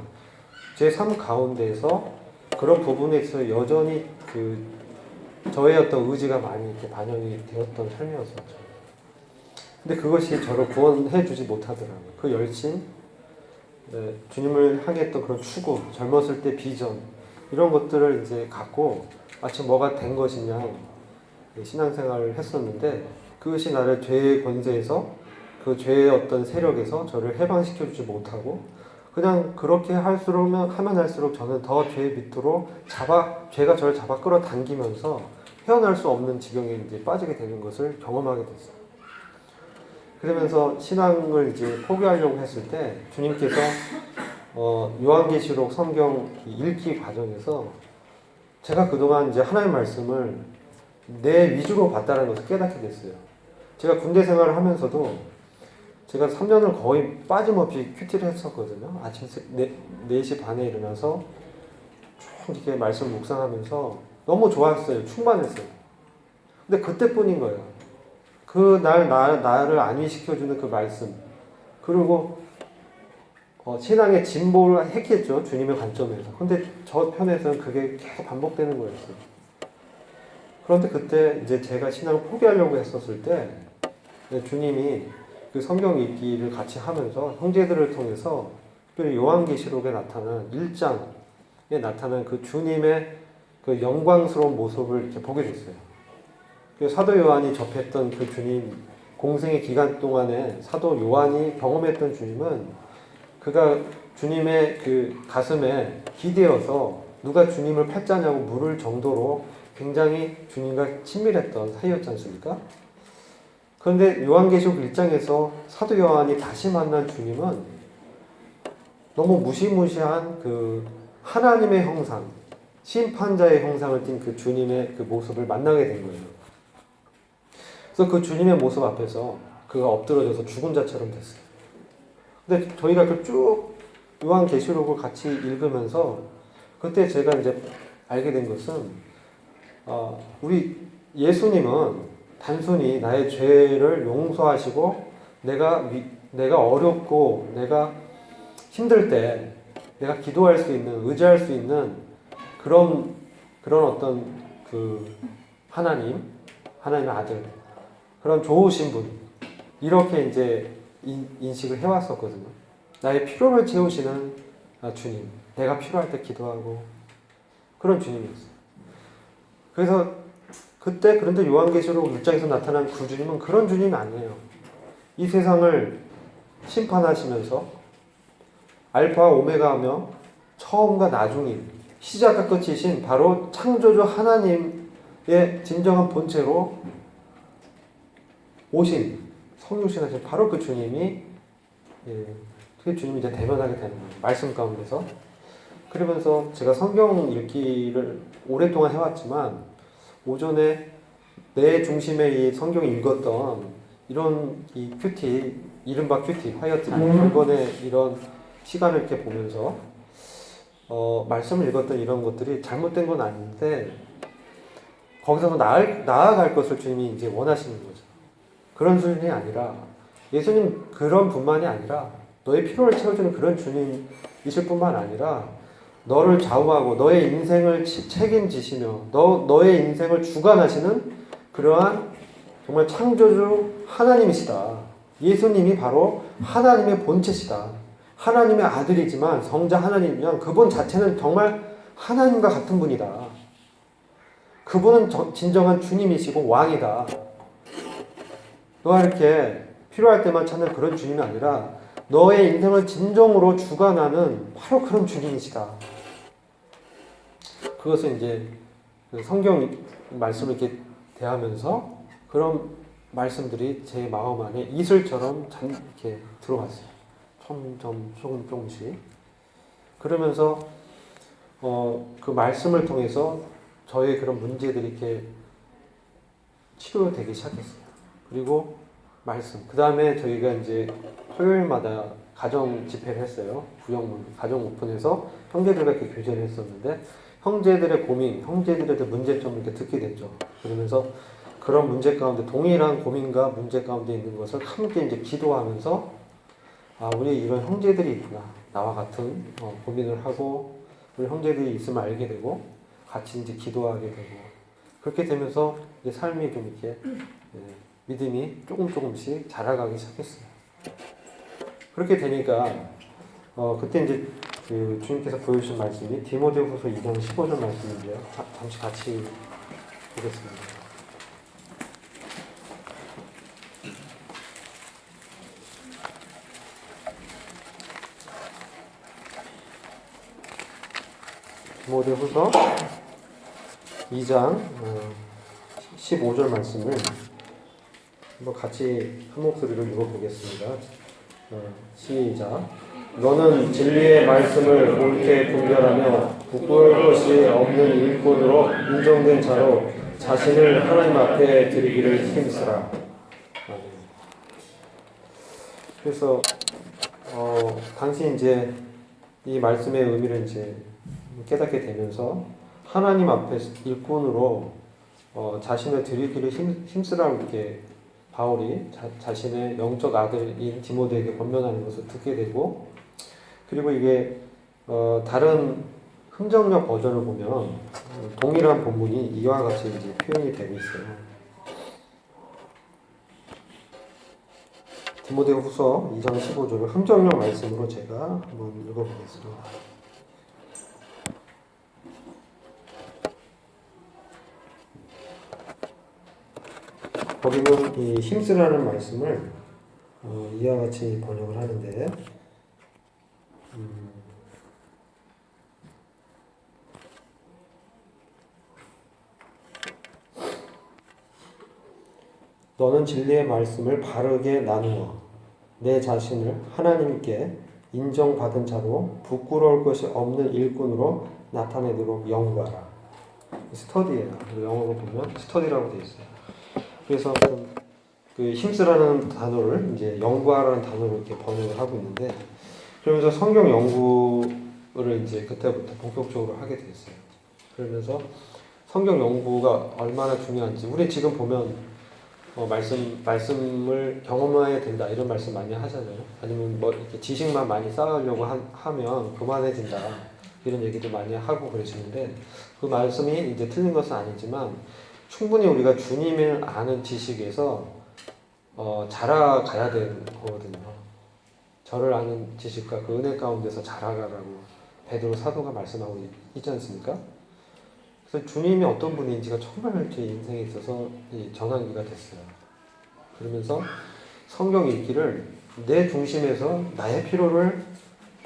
제 삶 가운데에서 그런 부분에서 여전히 저의 어떤 의지가 많이 이렇게 반영이 되었던 삶이었었죠. 근데 그것이 저를 구원해 주지 못하더라고요. 그 열심, 주님을 향해 했던 그런 추구, 젊었을 때 비전, 이런 것들을 이제 갖고 마치 뭐가 된 것이냐 신앙생활을 했었는데, 그것이 나를 죄의 권세에서, 그 죄의 어떤 세력에서 저를 해방시켜 주지 못하고 그냥 그렇게 하면 할수록 저는 더 죄의 밑으로 죄가 저를 잡아 끌어당기면서 헤어날 수 없는 지경에 이제 빠지게 되는 것을 경험하게 됐어요. 그러면서 신앙을 이제 포기하려고 했을 때 주님께서 요한계시록 성경 읽기 과정에서 제가 그동안 이제 하나님의 말씀을 내 위주로 봤다는 것을 깨닫게 됐어요. 제가 군대 생활을 하면서도 제가 3년을 거의 빠짐없이 큐티를 했었거든요. 아침 4시 반에 일어나서 쭉 이렇게 말씀을 묵상하면서 너무 좋았어요. 충만했어요. 근데 그때뿐인 거예요. 그날 나를 안위시켜주는 그 말씀, 그리고 신앙의 진보를 했겠죠. 주님의 관점에서. 근데 저 편에서는 그게 계속 반복되는 거였어요. 그런데 그때 이제 제가 신앙을 포기하려고 했었을 때 주님이 그 성경 읽기를 같이 하면서 형제들을 통해서 특별히 요한계시록에 나타난 1장에 나타난 그 주님의 그 영광스러운 모습을 이렇게 보게 됐어요. 그 사도 요한이 접했던 그 주님, 공생의 기간 동안에 사도 요한이 경험했던 주님은 그가 주님의 그 가슴에 기대어서 누가 주님을 팔자냐고 물을 정도로 굉장히 주님과 친밀했던 사이였지 않습니까? 그런데 요한계시록 1장에서 사도 요한이 다시 만난 주님은 너무 무시무시한 그 하나님의 형상, 심판자의 형상을 띤 그 주님의 그 모습을 만나게 된 거예요. 그래서 그 주님의 모습 앞에서 그가 엎드러져서 죽은 자처럼 됐어요. 근데 저희가 그 쭉 요한계시록을 같이 읽으면서 그때 제가 이제 알게 된 것은 우리 예수님은 단순히 나의 죄를 용서하시고 내가 어렵고 내가 힘들 때 내가 기도할 수 있는, 의지할 수 있는 그런 어떤 그 하나님의 아들, 그런 좋으신 분, 이렇게 이제 인식을 해왔었거든요. 나의 필요를 채우시는 주님, 내가 필요할 때 기도하고 그런 주님이었어요. 그래서 그런데 요한계시록 1장에서 나타난 그 주님은 그런 주님이 아니에요. 이 세상을 심판하시면서 알파와 오메가하며 처음과 나중인, 시작과 끝이신 바로 창조주 하나님의 진정한 본체로 오신, 성육신하신 바로 그 주님이 그 주님이 이제 대면하게 되는 거예요. 말씀 가운데서. 그러면서 제가 성경 읽기를 오랫동안 해왔지만 오전에 내 중심에 이 성경 읽었던 이런 이 큐티, 이른바 큐티, 화이어트 이번에 이런 시간을 이렇게 보면서 말씀을 읽었던 이런 것들이 잘못된 건 아닌데 거기서 나아갈 것을 주님이 이제 원하시는 거죠. 그런 수준이 아니라 예수님 그런 분만이 아니라 너의 필요를 채워주는 그런 주님이실 뿐만 아니라 너를 좌우하고 너의 인생을 책임지시며 너의 인생을 주관하시는 그러한 정말 창조주 하나님이시다. 예수님이 바로 하나님의 본체시다. 하나님의 아들이지만 성자 하나님이면 그분 자체는 정말 하나님과 같은 분이다. 그분은 진정한 주님이시고 왕이다. 너가 이렇게 필요할 때만 찾는 그런 주님이 아니라 너의 인생을 진정으로 주관하는 바로 그런 주님이시다. 그것을 이제 성경 말씀을 이렇게 대하면서 그런 말씀들이 제 마음 안에 이슬처럼 이렇게 들어왔어요. 점점 조금씩. 그러면서 그 말씀을 통해서 저의 그런 문제들이 이렇게 치료되기 시작했어요. 그리고 말씀. 그 다음에 저희가 이제 토요일마다 가정 집회를 했어요. 구역문 가정 오픈해서 형제들과 이렇게 교제를 했었는데 형제들의 고민, 형제들의 문제점을 이렇게 듣게 됐죠. 그러면서 그런 문제 가운데 동일한 고민과 문제 가운데 있는 것을 함께 이제 기도하면서 우리 이런 형제들이 있구나. 나와 같은 고민을 하고 우리 형제들이 있음을 알게 되고 같이 이제 기도하게 되고 그렇게 되면서 이제 삶이 좀 이렇게 믿음이 조금씩 자라가기 시작했어요. 그렇게 되니까 그때 이제 그 주님께서 보여주신 말씀이 디모데후서 2장 15절 말씀인데요. 잠시 같이 보겠습니다. 디모데후서 2장 15절 말씀을 한번 같이 한 목소리로 읽어보겠습니다. 시작. 너는 진리의 말씀을 옳게 분별하며 부끄러울 것이 없는 일꾼으로 인정된 자로 자신을 하나님 앞에 드리기를 힘쓰라. 그래서 당시 이제 이 말씀의 의미를 이제 깨닫게 되면서 하나님 앞에 일꾼으로 자신을 드리기를 힘쓰라고 이렇게 바울이 자신의 영적 아들인 디모데에게 권면하는 것을 듣게 되고 그리고 이게 다른 흥정역 버전을 보면 동일한 본문이 이와 같이 이제 표현이 되고 있어요. 디모데후서 2장 15절을 흥정역 말씀으로 제가 한번 읽어보겠습니다. 거기는 이 힘쓰라는 말씀을 이와 같이 번역을 하는데 너는 진리의 말씀을 바르게 나누어 내 자신을 하나님께 인정받은 자로 부끄러울 것이 없는 일꾼으로 나타내도록 연구하라. 스터디예요. 영어로 보면 스터디라고 되어 있어요. 그래서 그 힘쓰라는 단어를 이제 연구하라는 단어로 이렇게 번역을 하고 있는데 그러면서 성경 연구를 이제 그때부터 본격적으로 하게 됐어요. 그러면서 성경 연구가 얼마나 중요한지 우리 지금 보면 말씀을 경험해야 된다 이런 말씀 많이 하잖아요. 아니면 뭐 이렇게 지식만 많이 쌓으려고 하면 그만해진다 이런 얘기도 많이 하고 그러시는데 그 말씀이 이제 틀린 것은 아니지만 충분히 우리가 주님을 아는 지식에서 자라가야 되는 거거든요. 저를 아는 지식과 그 은혜 가운데서 자라가라고 베드로 사도가 말씀하고 있지 않습니까? 그래서 주님이 어떤 분인지가 정말 제 인생에 있어서 전환기가 됐어요. 그러면서 성경 읽기를 내 중심에서 나의 필요를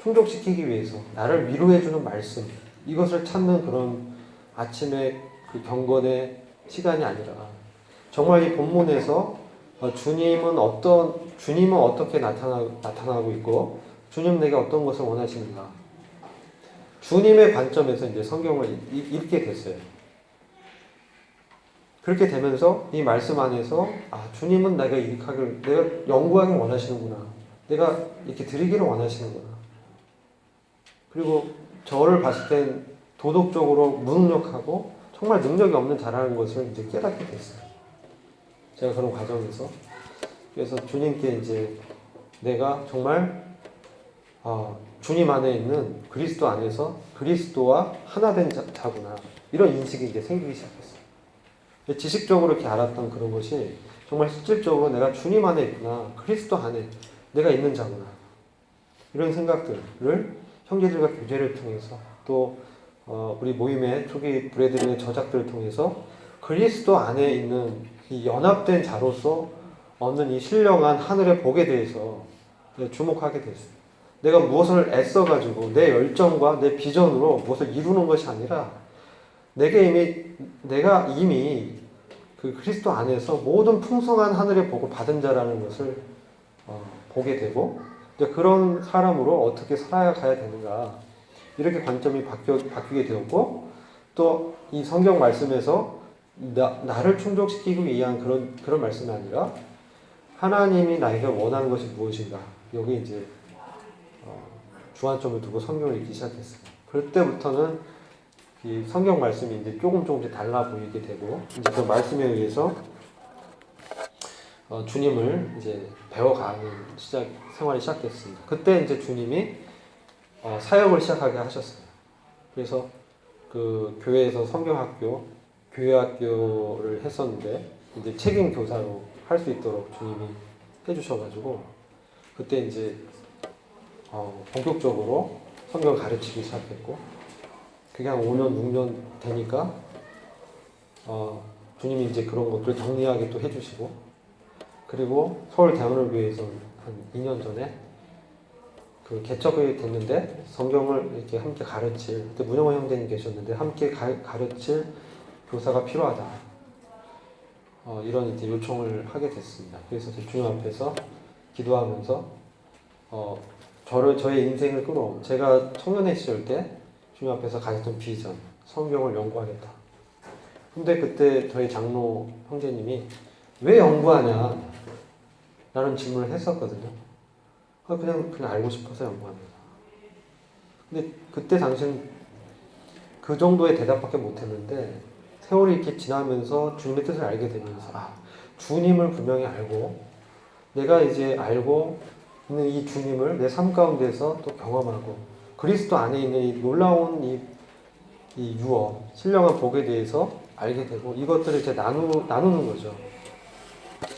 충족시키기 위해서 나를 위로해주는 말씀 이것을 찾는 그런 아침의 그 경건의 시간이 아니라 정말 이 본문에서 주님은 어떻게 나타나고 있고 주님 내게 어떤 것을 원하시는가 주님의 관점에서 이제 성경을 읽게 됐어요. 그렇게 되면서 이 말씀 안에서 주님은 내가 내가 연구하길 원하시는구나. 내가 이렇게 드리기를 원하시는구나. 그리고 저를 봤을 땐 도덕적으로 무능력하고 정말 능력이 없는 자라는 것을 이제 깨닫게 됐어요. 제가 그런 과정에서. 그래서 주님께 이제 내가 정말 주님 안에 있는 그리스도 안에서 그리스도와 하나 된 자구나. 이런 인식이 이제 생기기 시작했어요. 지식적으로 이렇게 알았던 그런 것이 정말 실질적으로 내가 주님 안에 있구나. 그리스도 안에 내가 있는 자구나. 이런 생각들을 형제들과 교제를 통해서 또 우리 모임의 초기 브레드린의 저작들을 통해서 그리스도 안에 있는 이 연합된 자로서 얻는 이 신령한 하늘의 복에 대해서 주목하게 됐어요. 내가 무엇을 애써가지고 내 열정과 내 비전으로 무엇을 이루는 것이 아니라 내가 이미 그 그리스도 안에서 모든 풍성한 하늘의 복을 받은 자라는 것을 보게 되고 이제 그런 사람으로 어떻게 살아가야 되는가 이렇게 관점이 바뀌게 되었고 또 이 성경 말씀에서 나를 충족시키기 위한 그런 말씀이 아니라 하나님이 나에게 원하는 것이 무엇인가 여기 이제 주안점을 두고 성경을 읽기 시작했어요. 그때부터는 이 성경 말씀이 이제 조금씩 달라 보이게 되고 이제 그 말씀에 의해서 주님을 이제 배워가는 생활이 시작됐습니다. 그때 이제 주님이 사역을 시작하게 하셨어요. 그래서 그 교회에서 성경학교, 교회학교를 했었는데 이제 책임 교사로 할 수 있도록 주님이 해주셔가지고 그때 이제 본격적으로 성경을 가르치기 시작했고 그게 한 5년, 6년 되니까 주님이 이제 그런 것들 정리하게 또 해주시고 그리고 서울대학로교회에서 한 2년 전에 그 개척이 됐는데 성경을 이렇게 함께 가르칠 그때 문영호 형제님 계셨는데 함께 가르칠 교사가 필요하다 이런 이제 요청을 하게 됐습니다. 그래서 주님 앞에서 기도하면서 저의 인생을 끌어온 제가 청년회 시절 때 주님 앞에서 가졌던 비전 성경을 연구하겠다. 근데 그때 저희 장로 형제님이 왜 연구하냐 라는 질문을 했었거든요. 그냥 알고 싶어서 연구합니다. 근데 그때 당시엔 그 정도의 대답밖에 못했는데 세월이 이렇게 지나면서 주님의 뜻을 알게 되면서 주님을 분명히 알고 내가 이제 알고 있는 이 주님을 내 삶 가운데서 또 경험하고 그리스도 안에 있는 이 놀라운 이 유업, 신령한 복에 대해서 알게 되고 이것들을 이제 나누는 거죠.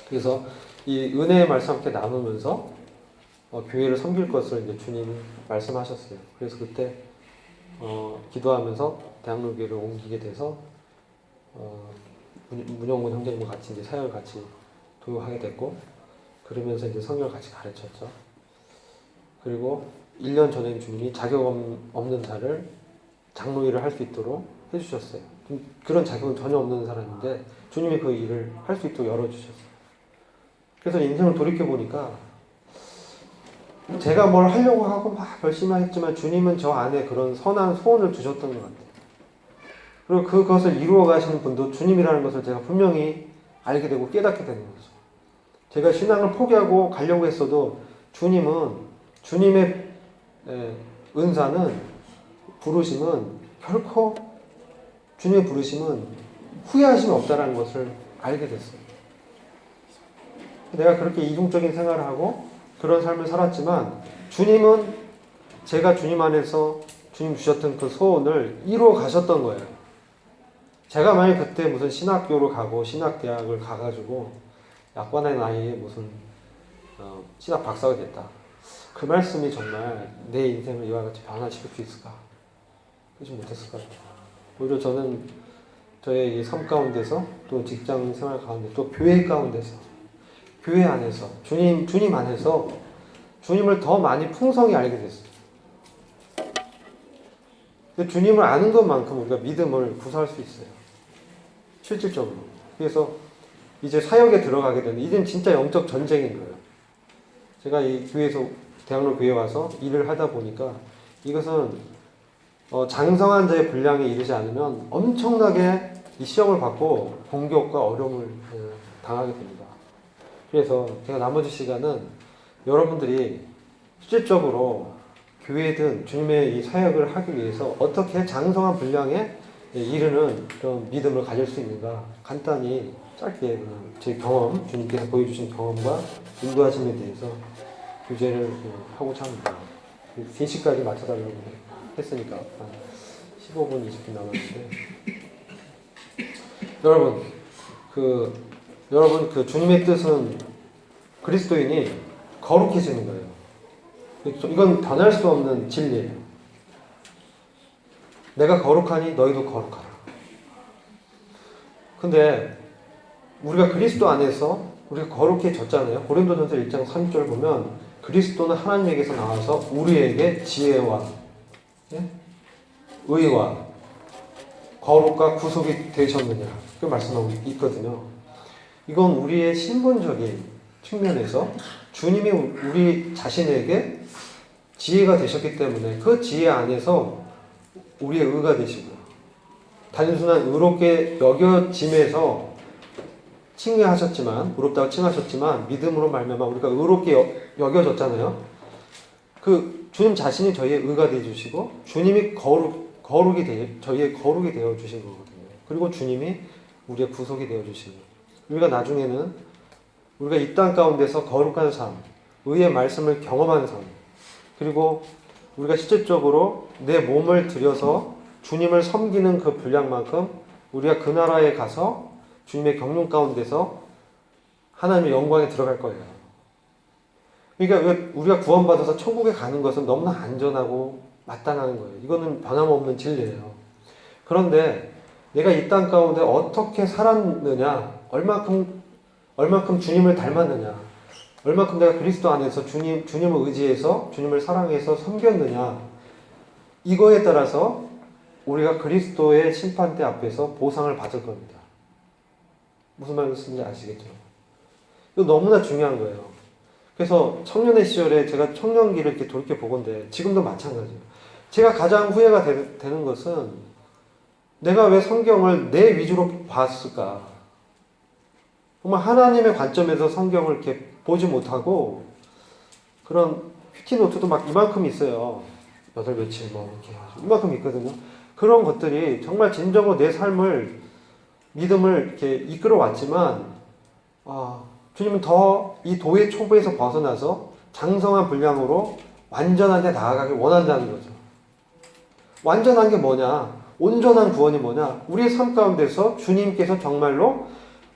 그래서 이 은혜의 말씀 함께 나누면서 교회를 섬길 것을 이제 주님이 말씀하셨어요. 그래서 그때 기도하면서 대학로교회를 옮기게 돼서 문영문 형제님과 같이 이제 사역을 같이 도용하게 됐고 그러면서 이제 성경을 같이 가르쳤죠. 그리고 1년 전에 주님이 자격 없는 자를 장로 일을 할 수 있도록 해주셨어요. 그런 자격은 전혀 없는 사람인데 주님이 그 일을 할 수 있도록 열어주셨어요. 그래서 인생을 돌이켜보니까 제가 뭘 하려고 하고 막 열심히 했지만 주님은 저 안에 그런 선한 소원을 두셨던 것 같아요. 그리고 그것을 이루어 가시는 분도 주님이라는 것을 제가 분명히 알게 되고 깨닫게 되는 거죠. 제가 신앙을 포기하고 가려고 했어도 주님의 은사는 부르심은 결코 주님의 부르심은 후회하심이 없다는 것을 알게 됐어요. 내가 그렇게 이중적인 생활을 하고 그런 삶을 살았지만 주님은 제가 주님 안에서 주님 주셨던 그 소원을 이루어 가셨던 거예요. 제가 만약 그때 무슨 신학교로 가고 신학대학을 가가지고 약관의 나이에 무슨 신학 박사가 됐다. 그 말씀이 정말 내 인생을 이와 같이 변화시킬 수 있을까? 그러지 못했을 것 같아요. 오히려 저는 저의 삶 가운데서 또 직장 생활 가운데 또 교회 가운데서 교회 안에서 주님 안에서 주님을 더 많이 풍성히 알게 됐어요. 근데 주님을 아는 것만큼 우리가 믿음을 구사할 수 있어요. 실질적으로. 그래서 이제 사역에 들어가게 되는 이젠 진짜 영적 전쟁인 거예요. 제가 이 교회에서 대학로 교회에 와서 일을 하다 보니까 이것은 장성한 자의 분량에 이르지 않으면 엄청나게 이 시험을 받고 공격과 어려움을 당하게 됩니다. 그래서 제가 나머지 시간은 여러분들이 실질적으로 교회든 주님의 이 사역을 하기 위해서 어떻게 장성한 분량에 이르는 그런 믿음을 가질 수 있는가 간단히 짧게 제 경험, 주님께서 보여주신 경험과 인도하심에 대해서 교제를 하고자 합니다. 3시까지 맞춰달라고 했으니까 한 15분, 20분 남았는데 여러분 그 주님의 뜻은 그리스도인이 거룩해지는 거예요. 이건 변할 수 없는 진리예요. 내가 거룩하니 너희도 거룩하라. 근데 우리가 그리스도 안에서 우리가 거룩해졌잖아요. 고린도전서 1장 3절 보면 그리스도는 하나님에게서 나와서 우리에게 지혜와 의와 거룩과 구속이 되셨느냐. 그 말씀하고 있거든요. 이건 우리의 신분적인 측면에서 주님이 우리 자신에게 지혜가 되셨기 때문에 그 지혜 안에서 우리의 의가 되시고요. 단순한 의롭게 여겨짐에서 칭의하셨지만, 의롭다고 칭하셨지만 믿음으로 말미암아 우리가 의롭게 여겨졌잖아요. 그 주님 자신이 저희의 의가 되어 주시고 주님이 저희의 거룩이 되어 주신 거거든요. 그리고 주님이 우리의 구속이 되어 주신 거예요. 우리가 나중에는 우리가 이 땅 가운데서 거룩한 삶, 의의 말씀을 경험한 삶, 그리고 우리가 실질적으로 내 몸을 들여서 주님을 섬기는 그 분량만큼 우리가 그 나라에 가서 주님의 경륜 가운데서 하나님의 영광에 들어갈 거예요. 그러니까 왜 우리가 구원받아서 천국에 가는 것은 너무나 안전하고 마땅한 거예요. 이거는 변함없는 진리예요. 그런데 내가 이 땅 가운데 어떻게 살았느냐, 얼마큼 주님을 닮았느냐, 얼마큼 내가 그리스도 안에서 주님을 의지해서 주님을 사랑해서 섬겼느냐, 이거에 따라서 우리가 그리스도의 심판대 앞에서 보상을 받을 겁니다. 무슨 말씀인지 아시겠죠? 이거 너무나 중요한 거예요. 그래서 청년의 시절에 제가 청년기를 이렇게 돌이켜보건데 지금도 마찬가지예요. 제가 가장 후회가 되는 것은 내가 왜 성경을 내 위주로 봤을까? 정말 하나님의 관점에서 성경을 이렇게 보지 못하고 그런 큐티노트도 막 이만큼 있어요. 8, 며칠 뭐 이렇게 이만큼 있거든요. 그런 것들이 정말 진정으로 내 삶을 믿음을 이렇게 이끌어왔지만 주님은 더 이 도의 초보에서 벗어나서 장성한 분량으로 완전한 데 나아가길 원한다는 거죠. 완전한 게 뭐냐? 온전한 구원이 뭐냐? 우리의 삶 가운데서 주님께서 정말로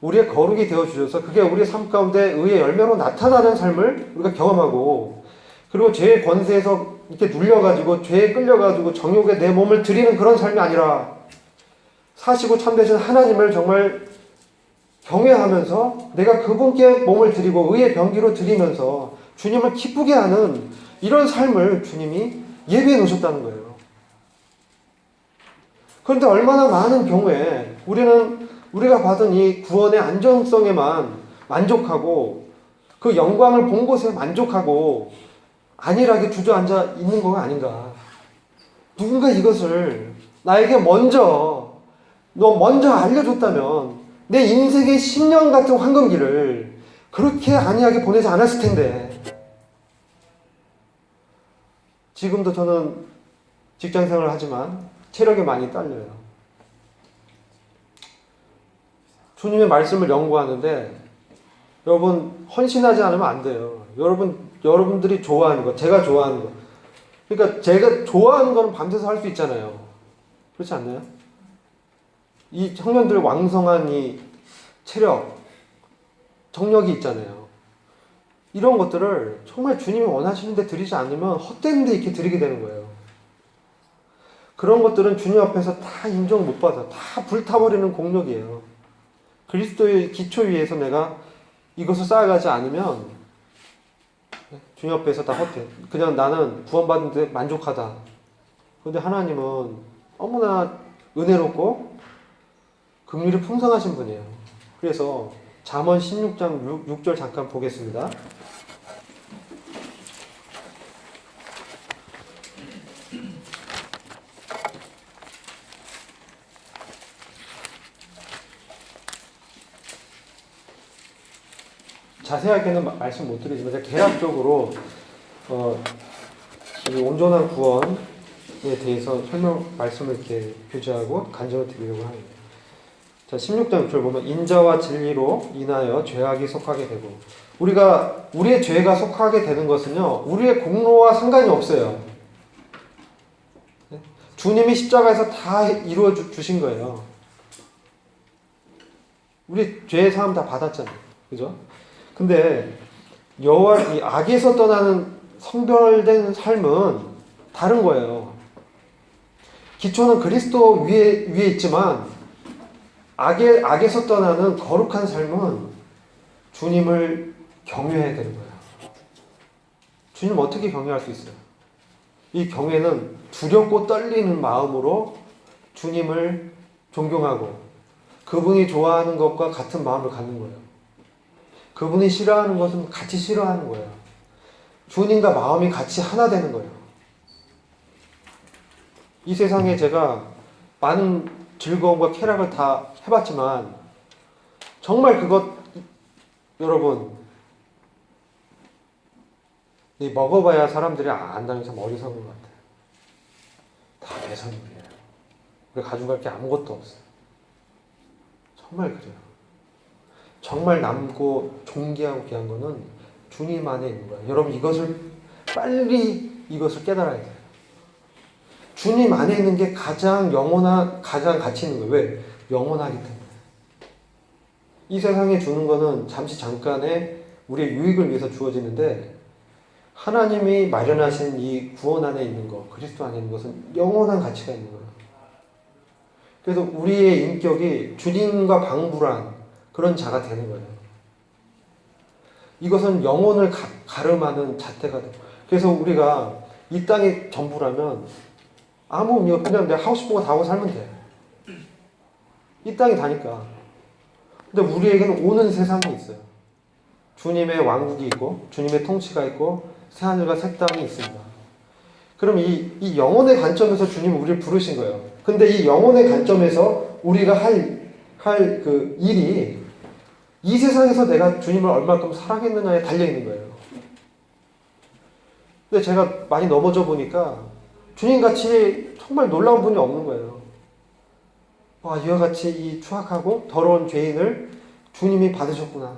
우리의 거룩이 되어주셔서 그게 우리의 삶 가운데 의의 열매로 나타나는 삶을 우리가 경험하고, 그리고 죄의 권세에서 이렇게 눌려가지고 죄에 끌려가지고 정욕에 내 몸을 드리는 그런 삶이 아니라 사시고 참되신 하나님을 정말 경외하면서 내가 그분께 몸을 드리고 의의 병기로 드리면서 주님을 기쁘게 하는 이런 삶을 주님이 예비해 놓으셨다는 거예요. 그런데 얼마나 많은 경우에 우리가 받은 이 구원의 안정성에만 만족하고 그 영광을 본 곳에 만족하고 안일하게 주저앉아 있는 거가 아닌가. 누군가 이것을 나에게 먼저 알려줬다면 내 인생의 10년 같은 황금기를 그렇게 안이하게 보내지 않았을 텐데. 지금도 저는 직장생활을 하지만 체력이 많이 딸려요. 주님의 말씀을 연구하는데 여러분 헌신하지 않으면 안 돼요. 여러분들이 좋아하는 거, 제가 좋아하는 거. 그러니까 제가 좋아하는 거는 밤새서 할 수 있잖아요. 그렇지 않나요? 이 청년들 왕성한 이 체력, 정력이 있잖아요. 이런 것들을 정말 주님이 원하시는데 드리지 않으면 헛되는데 이렇게 드리게 되는 거예요. 그런 것들은 주님 앞에서 다 인정 못 받아. 다 불타버리는 공력이에요. 그리스도의 기초 위에서 내가 이것을 쌓아가지 않으면 주님 앞에서 다 헛돼. 그냥 나는 구원받은 데 만족하다. 그런데 하나님은 너무나 은혜롭고 긍휼이 풍성하신 분이에요. 그래서 잠언 16장 6절 잠깐 보겠습니다. 자세하게는 말씀 못 드리지만 제가 개략적으로 이 온전한 구원에 대해서 말씀을 이렇게 교제하고 간증을 드리려고 합니다. 자, 16장 6절 보면 인자와 진리로 인하여 죄악이 속하게 되고, 우리의 죄가 속하게 되는 것은요, 우리의 공로와 상관이 없어요. 주님이 십자가에서 다 이루어 주신 거예요. 우리 죄의 사함 다 받았잖아요. 그죠? 근데 이 악에서 떠나는 성별된 삶은 다른 거예요. 기초는 그리스도 위에 있지만 악에서 떠나는 거룩한 삶은 주님을 경외해야 되는 거예요. 주님 어떻게 경외할 수 있어요? 이 경외는 두렵고 떨리는 마음으로 주님을 존경하고 그분이 좋아하는 것과 같은 마음을 갖는 거예요. 그분이 싫어하는 것은 같이 싫어하는 거예요. 주님과 마음이 같이 하나 되는 거예요. 이 세상에 제가 많은 즐거움과 쾌락을 다 해봤지만 정말 그것 여러분 먹어봐야 사람들이 안다는 게 참 어리석은 것 같아요. 다 배설물이에요. 우리가 가져갈 게 아무것도 없어요. 정말 그래요. 정말 남고 존귀하고 귀한 거는 주님 안에 있는 거예요. 여러분 빨리 이것을 깨달아야 돼요. 주님 안에 있는 게 가장 가장 가치 있는 거예요. 왜? 영원하기 때문에. 이 세상에 주는 거는 잠깐의 우리의 유익을 위해서 주어지는데 하나님이 마련하신 이 구원 안에 있는 것, 그리스도 안에 있는 것은 영원한 가치가 있는 거예요. 그래서 우리의 인격이 주님과 방불한 그런 자가 되는 거예요. 이것은 영혼을 가름하는 잣대가 돼요. 그래서 우리가 이 땅이 전부라면 아무 의미 없고 그냥 내가 하고 싶은 거 다 하고 살면 돼. 이 땅이 다니까. 근데 우리에게는 오는 세상이 있어요. 주님의 왕국이 있고 주님의 통치가 있고 새하늘과 새 땅이 있습니다. 그럼 이 영혼의 관점에서 주님은 우리를 부르신 거예요. 근데 이 영혼의 관점에서 우리가 할 그 일이 이 세상에서 내가 주님을 얼마큼 사랑했느냐에 달려있는 거예요. 근데 제가 많이 넘어져 보니까 주님같이 정말 놀라운 분이 없는 거예요. 와, 이와 같이 이 추악하고 더러운 죄인을 주님이 받으셨구나.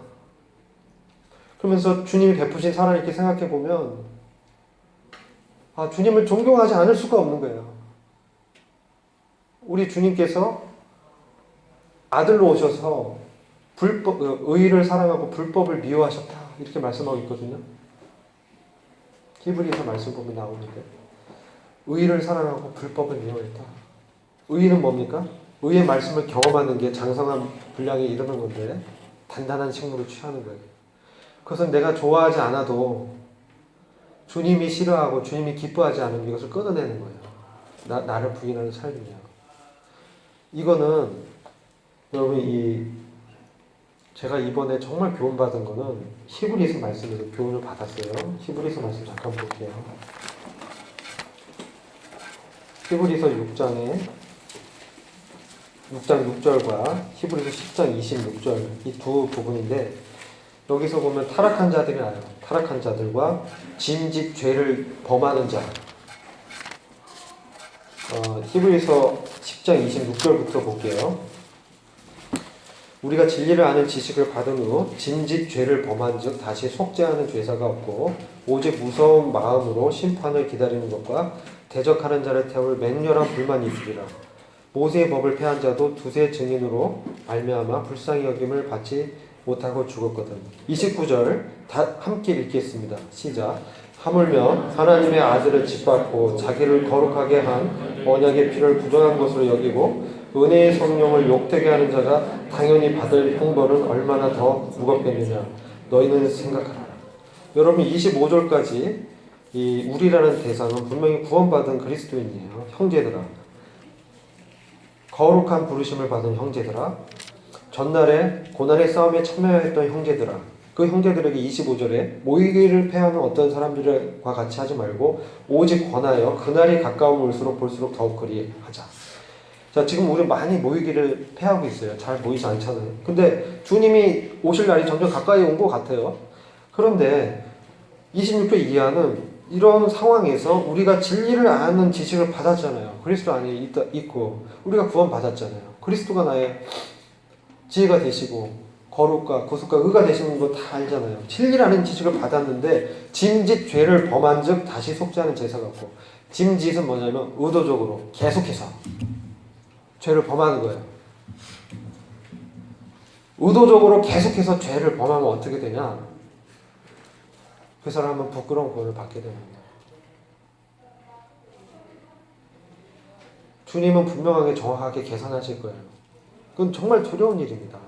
그러면서 주님이 베푸신 사랑을 이렇게 생각해 보면 주님을 존경하지 않을 수가 없는 거예요. 우리 주님께서 아들로 오셔서 의를 사랑하고 불법을 미워하셨다. 이렇게 말씀하고 있거든요. 히브리서 말씀 보면 나오는데 의를 사랑하고 불법을 미워했다. 의는 뭡니까? 의의 말씀을 경험하는 게 장성한 분량에 이르는 건데 단단한 식물을 취하는 거예요. 그것은 내가 좋아하지 않아도 주님이 싫어하고 주님이 기뻐하지 않으면 이것을 끊어내는 거예요. 나를 부인하는 삶이냐. 이거는 여러분 제가 이번에 정말 교훈받은 거는 히브리서 말씀에서 교훈을 받았어요. 히브리서 말씀 잠깐 볼게요. 히브리서 6장 6절과 히브리서 10장 26절 이 두 부분인데 여기서 보면 타락한 자들이 나와요. 타락한 자들과 짐짓 죄를 범하는 자. 히브리서 10장 26절부터 볼게요. 우리가 진리를 아는 지식을 받은 후 짐짓 죄를 범한 즉 다시 속죄하는 죄사가 없고 오직 무서운 마음으로 심판을 기다리는 것과 대적하는 자를 태울 맹렬한 불만이 있으리라. 모세의 법을 폐한 자도 두세 증인으로 말미암아 불쌍히 여김을 받지 못하고 죽었거든. 29절 함께 읽겠습니다. 시작. 하물며 하나님의 아들을 짓밟고 자기를 거룩하게 한 언약의 피를 부정한 것으로 여기고 은혜의 성령을 욕되게 하는 자가 당연히 받을 형벌은 얼마나 더 무겁겠느냐. 너희는 생각하라. 여러분 25절까지 이 우리라는 대상은 분명히 구원받은 그리스도인이에요. 형제들아. 거룩한 부르심을 받은 형제들아. 전날에 고난의 싸움에 참여했던 형제들아. 그 형제들에게 25절에 모이기를 패하는 어떤 사람들과 같이 하지 말고 오직 권하여 그날이 가까움 올수록 볼수록 더욱 그리하자. 자, 지금 우리 많이 모이기를 패하고 있어요. 잘 모이지 않잖아요. 근데 주님이 오실 날이 점점 가까이 온 것 같아요. 그런데 26절 이하는 이런 상황에서 우리가 진리를 아는 지식을 받았잖아요. 그리스도 안에 있고 우리가 구원 받았잖아요. 그리스도가 나의 지혜가 되시고 거룩과 구속과 의가 되시는 거 다 알잖아요. 진리라는 지식을 받았는데 짐짓 죄를 범한 즉 다시 속죄하는 제사가 없고 짐짓은 뭐냐면 의도적으로 계속해서 죄를 범하는 거예요. 의도적으로 계속해서 죄를 범하면 어떻게 되냐? 그 사람은 부끄러운 구원을 받게 됩니다. 주님은 분명하게 정확하게 계산하실 거예요. 그건 정말 두려운 일입니다.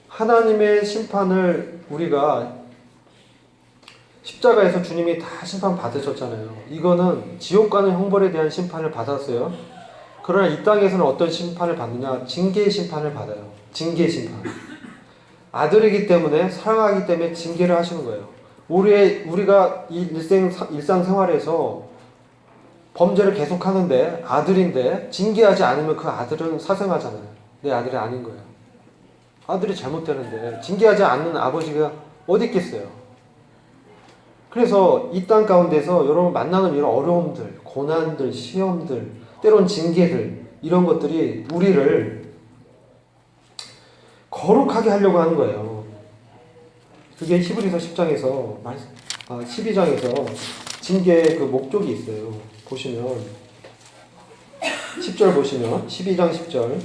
하나님의 심판을 우리가 십자가에서 주님이 다 심판 받으셨잖아요. 이거는 지옥 가는 형벌에 대한 심판을 받았어요. 그러나 이 땅에서는 어떤 심판을 받느냐? 징계의 심판을 받아요. 징계의 심판. 아들이기 때문에, 사랑하기 때문에 징계를 하시는 거예요. 우리가 이 일상생활에서 범죄를 계속하는데 아들인데 징계하지 않으면 그 아들은 사생아잖아요. 내 아들이 아닌 거예요. 아들이 잘못되는데 징계하지 않는 아버지가 어디 있겠어요. 그래서 이 땅 가운데서 여러분 만나는 이런 어려움들, 고난들, 시험들, 때론 징계들, 이런 것들이 우리를 거룩하게 하려고 하는 거예요. 그게 히브리서 12장에서 징계의 그 목적이 있어요. 보시면 10절 보시면 12장 10절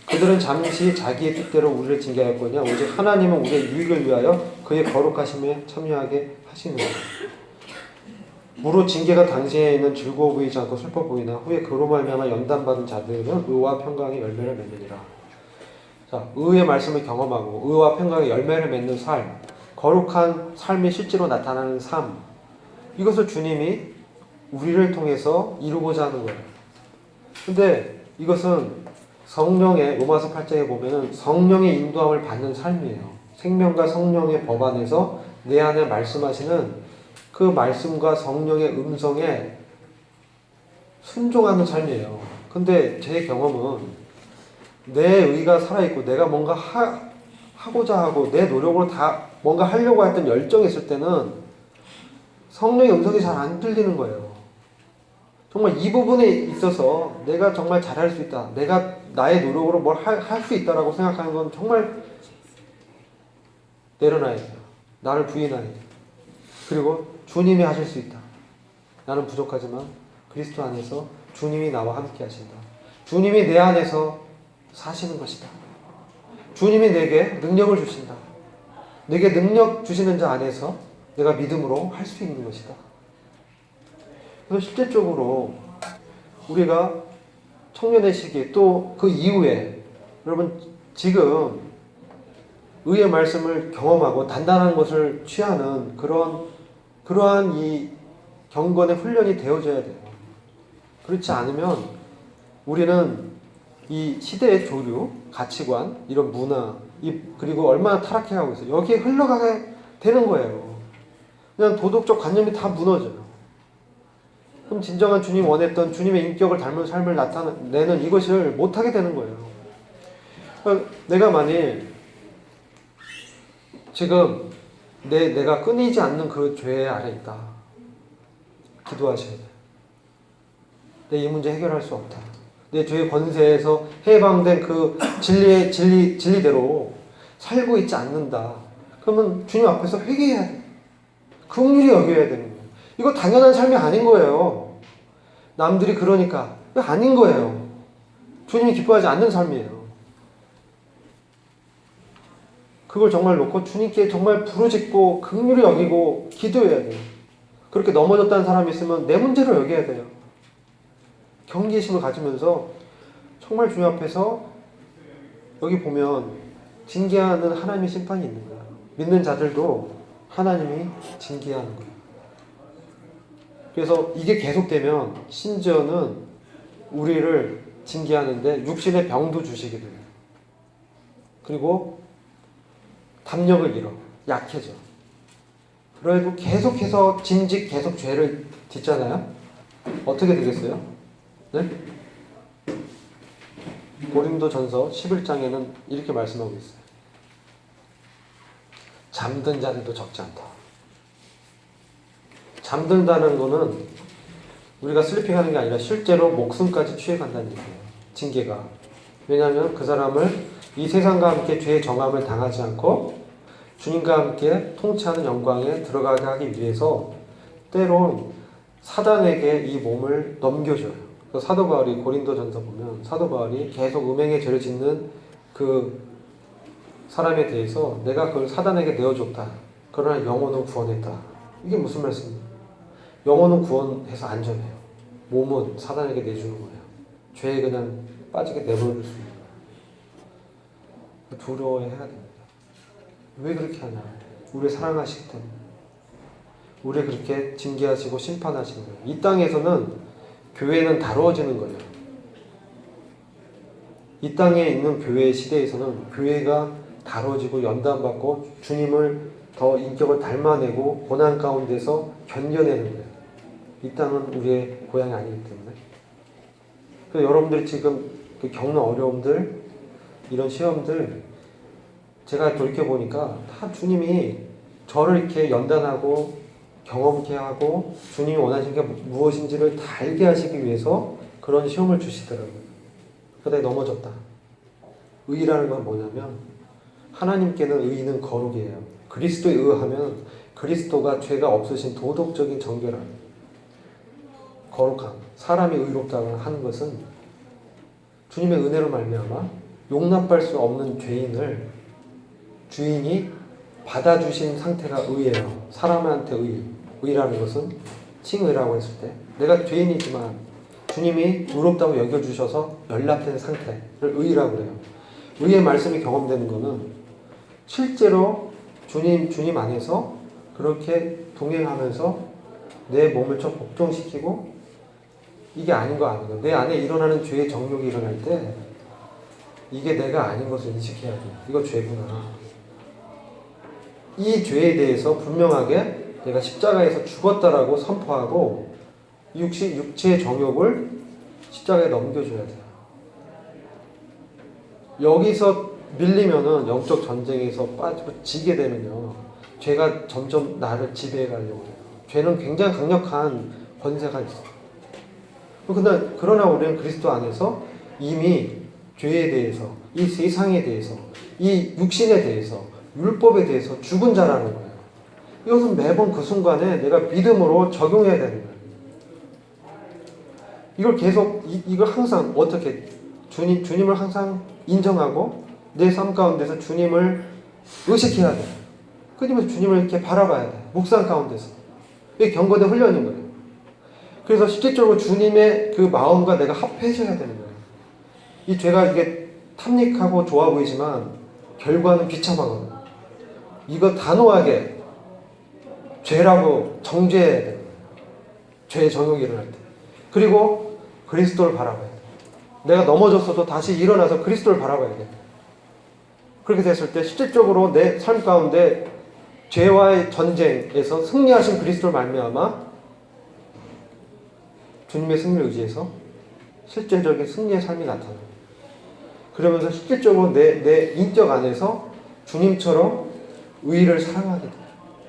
그들은 잠시 자기의 뜻대로 우리를 징계하였거냐 오직 하나님은 우리의 유익을 위하여 그의 거룩하심에 참여하게 하시는 거예요. 무릇 징계가 당시에는 즐거워 보이지 않고 슬퍼 보이나 후에 그로 말미암아 연단받은 자들은 의와 평강의 열매를 맺느니라. 자, 의의 말씀을 경험하고 의와 평강의 열매를 맺는 삶, 거룩한 삶이 실제로 나타나는 삶, 이것을 주님이 우리를 통해서 이루고자 하는 거예요. 근데 이것은 성령의, 로마서 8장에 보면은 성령의 인도함을 받는 삶이에요. 생명과 성령의 법 안에서 내 안에 말씀하시는 그 말씀과 성령의 음성에 순종하는 삶이에요. 근데 제 경험은 내 의가 살아있고 내가 뭔가 하고자 하고 내 노력으로 다 뭔가 하려고 했던 열정이 있을 때는 성령의 음성이 잘 안 들리는 거예요. 정말 이 부분에 있어서 내가 정말 잘할 수 있다. 내가 나의 노력으로 뭘 할 수 있다라고 생각하는 건 정말 내려놔야 돼요. 나를 부인해야 돼요. 그리고 주님이 하실 수 있다. 나는 부족하지만 그리스도 안에서 주님이 나와 함께 하신다. 주님이 내 안에서 사시는 것이다. 주님이 내게 능력을 주신다. 내게 능력 주시는 자 안에서 내가 믿음으로 할 수 있는 것이다. 그래서 실제적으로 우리가 청년의 시기 또 그 이후에 여러분 지금 의의 말씀을 경험하고 단단한 것을 취하는 그러한 이 경건의 훈련이 되어져야 돼요. 그렇지 않으면 우리는 이 시대의 조류, 가치관, 이런 문화, 그리고 얼마나 타락해가고 있어요. 여기에 흘러가게 되는 거예요. 그냥 도덕적 관념이 다 무너져요. 그럼 진정한 주님 원했던 주님의 인격을 닮은 삶을 나타내는 이것을 못하게 되는 거예요. 그러니까 내가 만일 지금 내가 끊이지 않는 그 죄 아래 있다. 기도하셔야 돼요. 내 이 문제 해결할 수 없다. 내 죄의 권세에서 해방된 그 진리대로 살고 있지 않는다. 그러면 주님 앞에서 회개해야 돼. 긍휼히 여겨야 되는 거예요. 이거 당연한 삶이 아닌 거예요. 남들이 그러니까 아닌 거예요. 주님이 기뻐하지 않는 삶이에요. 그걸 정말 놓고 주님께 정말 부르짖고 긍휼히 여기고 기도해야 돼요. 그렇게 넘어졌다는 사람이 있으면 내 문제로 여겨야 돼요. 경계심을 가지면서 정말 주님 앞에서 여기 보면 징계하는 하나님의 심판이 있는 거예요. 믿는 자들도 하나님이 징계하는 거예요. 그래서 이게 계속되면 심지어는 우리를 징계하는데 육신의 병도 주시게 돼요. 그리고 담력을 잃어. 약해져. 그래도 계속해서 계속 죄를 짓잖아요. 어떻게 되겠어요? 네? 고린도전서 11장에는 이렇게 말씀하고 있어요. 잠든 자들도 적지 않다. 잠든다는 거는 우리가 슬리핑하는 게 아니라 실제로 목숨까지 취해간다는 얘기예요. 징계가. 왜냐하면 그 사람을 이 세상과 함께 죄의 정함을 당하지 않고 주님과 함께 통치하는 영광에 들어가게 하기 위해서 때론 사단에게 이 몸을 넘겨줘요. 사도 바울이 고린도전서 보면 사도 바울이 계속 음행의 죄를 짓는 그 사람에 대해서 내가 그걸 사단에게 내어줬다. 그러나 영혼은 구원했다. 이게 무슨 말씀이에요? 영혼은 구원해서 안전해요. 몸은 사단에게 내주는 거예요. 죄에 그냥 빠지게 내버려둘 수 있는 거예요. 두려워해야 됩니다. 왜 그렇게 하냐? 우리를 사랑하시기 때문에. 우리를 그렇게 징계하시고 심판하시는 거예요. 이 땅에서는 교회는 다루어지는 거예요. 이 땅에 있는 교회 시대에서는 교회가 다뤄지고 연단받고 주님을 더 인격을 닮아내고 고난 가운데서 견뎌내는 거예요. 이 땅은 우리의 고향이 아니기 때문에. 그래서 여러분들이 지금 겪는 어려움들, 이런 시험들, 제가 돌이켜보니까 다 주님이 저를 이렇게 연단하고 경험케 하고 주님이 원하시는 게 무엇인지를 다 알게 하시기 위해서 그런 시험을 주시더라고요. 그러다 넘어졌다. 의라는 건 뭐냐면 하나님께는 의는 거룩이에요. 그리스도에 의하면 그리스도가 죄가 없으신 도덕적인 정결함, 거룩함, 사람이 의롭다고 하는 것은 주님의 은혜로 말미암아 용납할 수 없는 죄인을 주인이 받아주신 상태가 의예요. 사람한테 의라는 것은 칭의라고 했을 때 내가 죄인이지만 주님이 의롭다고 여겨주셔서 연락된 상태를 의라고 그래요. 의의 말씀이 경험되는 것은 실제로 주님 안에서 그렇게 동행하면서 내 몸을 좀 복종시키고 이게 아닌 거 아닌 거. 내 안에 일어나는 죄의 정욕이 일어날 때 이게 내가 아닌 것을 인식해야 돼. 이거 죄구나. 이 죄에 대해서 분명하게 내가 십자가에서 죽었다라고 선포하고 육체의 정욕을 십자가에 넘겨줘야 돼요. 여기서 밀리면은 영적 전쟁에서 빠지고 지게 되면요. 죄가 점점 나를 지배해 가려고 해요. 죄는 굉장히 강력한 권세가 있어요. 그러나 우리는 그리스도 안에서 이미 죄에 대해서, 이 세상에 대해서, 이 육신에 대해서, 율법에 대해서 죽은 자라는 거예요. 이것은 매번 그 순간에 내가 믿음으로 적용해야 되는 거예요. 이걸 계속, 이걸 항상 어떻게, 주님을 항상 인정하고 내 삶 가운데서 주님을 의식해야 돼요. 끊임없이 주님을 이렇게 바라봐야 돼요. 묵상 가운데서. 이게 경건의 훈련인 거예요. 그래서 실질적으로 주님의 그 마음과 내가 합해져야 되는 거예요. 이 죄가 이게 탐닉하고 좋아 보이지만 결과는 비참하거든요. 이거 단호하게 죄라고 정죄해야 돼요. 죄의 정욕이 일어날 때. 그리고 그리스도를 바라봐야 돼요. 내가 넘어졌어도 다시 일어나서 그리스도를 바라봐야 돼요. 그렇게 됐을 때 실질적으로 내 삶 가운데 죄와의 전쟁에서 승리하신 그리스도를 말미암아 주님의 승리를 의지해서 실제적인 승리의 삶이 나타나요. 그러면서 실질적으로 내 인격 안에서 주님처럼 의를 사랑하게 돼요.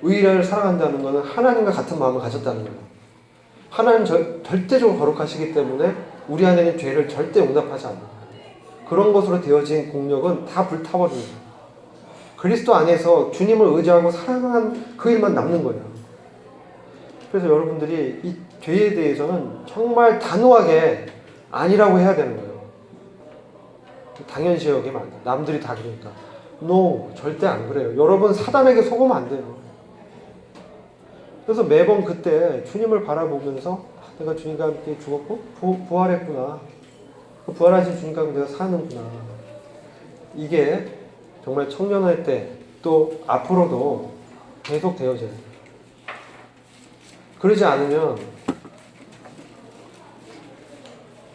의를 사랑한다는 것은 하나님과 같은 마음을 가졌다는 거예요. 하나님 절대적으로 거룩하시기 때문에 우리 안에는 죄를 절대 용납하지 않아요. 그런 것으로 되어진 공력은 다 불타버립니다. 그리스도 안에서 주님을 의지하고 사랑한 그 일만 남는 거예요. 그래서 여러분들이 이 죄에 대해서는 정말 단호하게 아니라고 해야 되는 거예요. 당연시 여기면 안 돼요. 남들이 다 그러니까. No, 절대 안 그래요. 여러분 사단에게 속으면 안 돼요. 그래서 매번 그때 주님을 바라보면서 내가 주님과 함께 죽었고 부활했구나. 부활하신 주님과 함께 내가 사는구나. 이게 정말 청년할 때 또 앞으로도 계속 되어져야 돼요. 그러지 않으면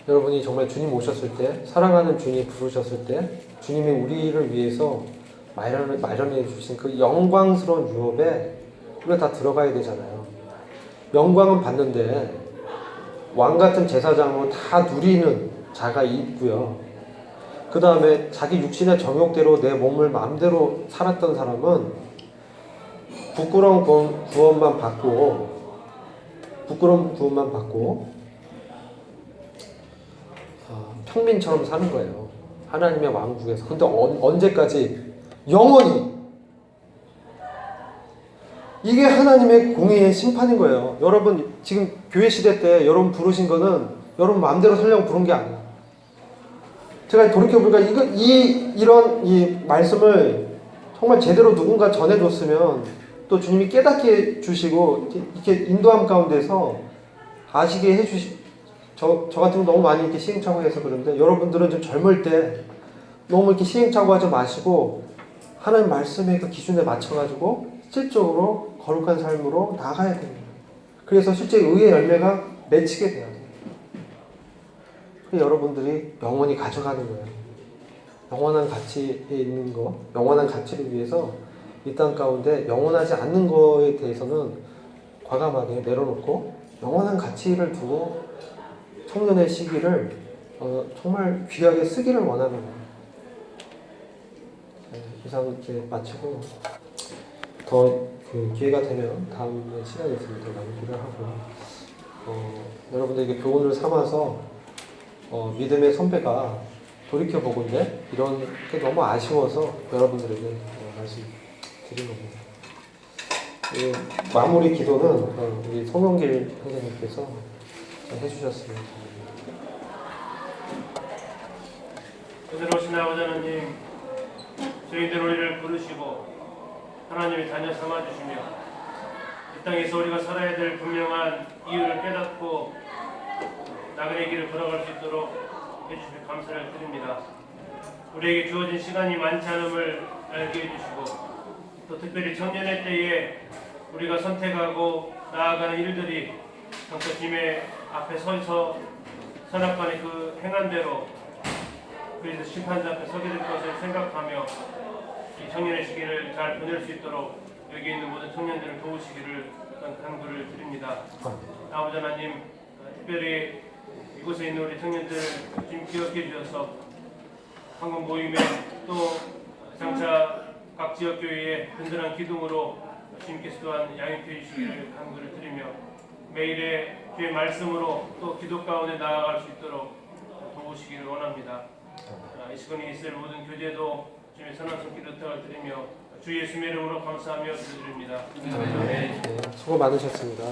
여러분이 정말 주님 오셨을 때, 사랑하는 주님 부르셨을 때 주님이 우리를 위해서 마련해 주신 그 영광스러운 유업에 우리가 다 들어가야 되잖아요. 영광은 받는데 왕같은 제사장으로 다 누리는 자가 있고요. 그 다음에 자기 육신의 정욕대로 내 몸을 마음대로 살았던 사람은 부끄러운 구원만 받고 평민처럼 사는 거예요. 하나님의 왕국에서. 근데 언제까지? 영원히. 이게 하나님의 공의의 심판인 거예요. 여러분 지금 교회 시대 때 여러분 부르신 거는 여러분 마음대로 살려고 부른 게 아니에요. 제가 돌이켜보니까 이런 말씀을 정말 제대로 누군가 전해줬으면 또 주님이 깨닫게 해주시고 이렇게 인도함 가운데서 아시게 저 같은 거 너무 많이 이렇게 시행착오해서 그런데 여러분들은 좀 젊을 때 너무 이렇게 시행착오하지 마시고 하나님 말씀의 그 기준에 맞춰가지고 실질적으로 거룩한 삶으로 나가야 됩니다. 그래서 실제 의의 열매가 맺히게 돼요. 여러분들이 영원히 가져가는 거예요. 영원한 가치에 있는 거, 영원한 가치를 위해서 이 땅 가운데 영원하지 않는 거에 대해서는 과감하게 내려놓고 영원한 가치를 두고 청년의 시기를 정말 귀하게 쓰기를 원하는 거예요. 네, 이상 이제 마치고 더 그 기회가 되면 다음에 시간이 있으면 더 나누기를 하고 여러분들 이게 교훈을 삼아서 믿음의 선배가 돌이켜보건데 이런 게 너무 아쉬워서 여러분들에게 말씀드린 겁니다. 마무리 기도는 우리 송영길 선생님께서 해주셨습니다. 그대로 오신 아버지 하나님, 저희들 우리를 부르시고 하나님이 자녀 삼아주시며 이 땅에서 우리가 살아야 될 분명한 이유를 깨닫고 나그네 길을 걸어갈 수 있도록 해주시며 감사를 드립니다. 우리에게 주어진 시간이 많지 않음을 알게 해주시고 또 특별히 청년의 때에 우리가 선택하고 나아가는 일들이 정말 주님의 앞에 서서 선악간의 그 행한 대로 그래서 심판자 앞에 서게 될 것을 생각하며 이 청년의 시기를 잘 보낼 수 있도록 여기 있는 모든 청년들을 도우시기를 간구를 드립니다. 아버지 하나님, 특별히 이곳에 있는 우리 청년들 지금 기억해 주셔서 한국 모임에 또 장차 각 지역 교회의 든든한 기둥으로 주님께서 또한 양육해 주시기를 간구를 드리며 매일의 주의 말씀으로 또 기도 가운데 나아갈 수 있도록 도우시기를 원합니다. 이 시간에 있을 모든 교제도 주님의 선한 손길을 부탁을 드리며 주 예수님의 이름으로 감사하며 기도드립니다. 네, 수고 많으셨습니다.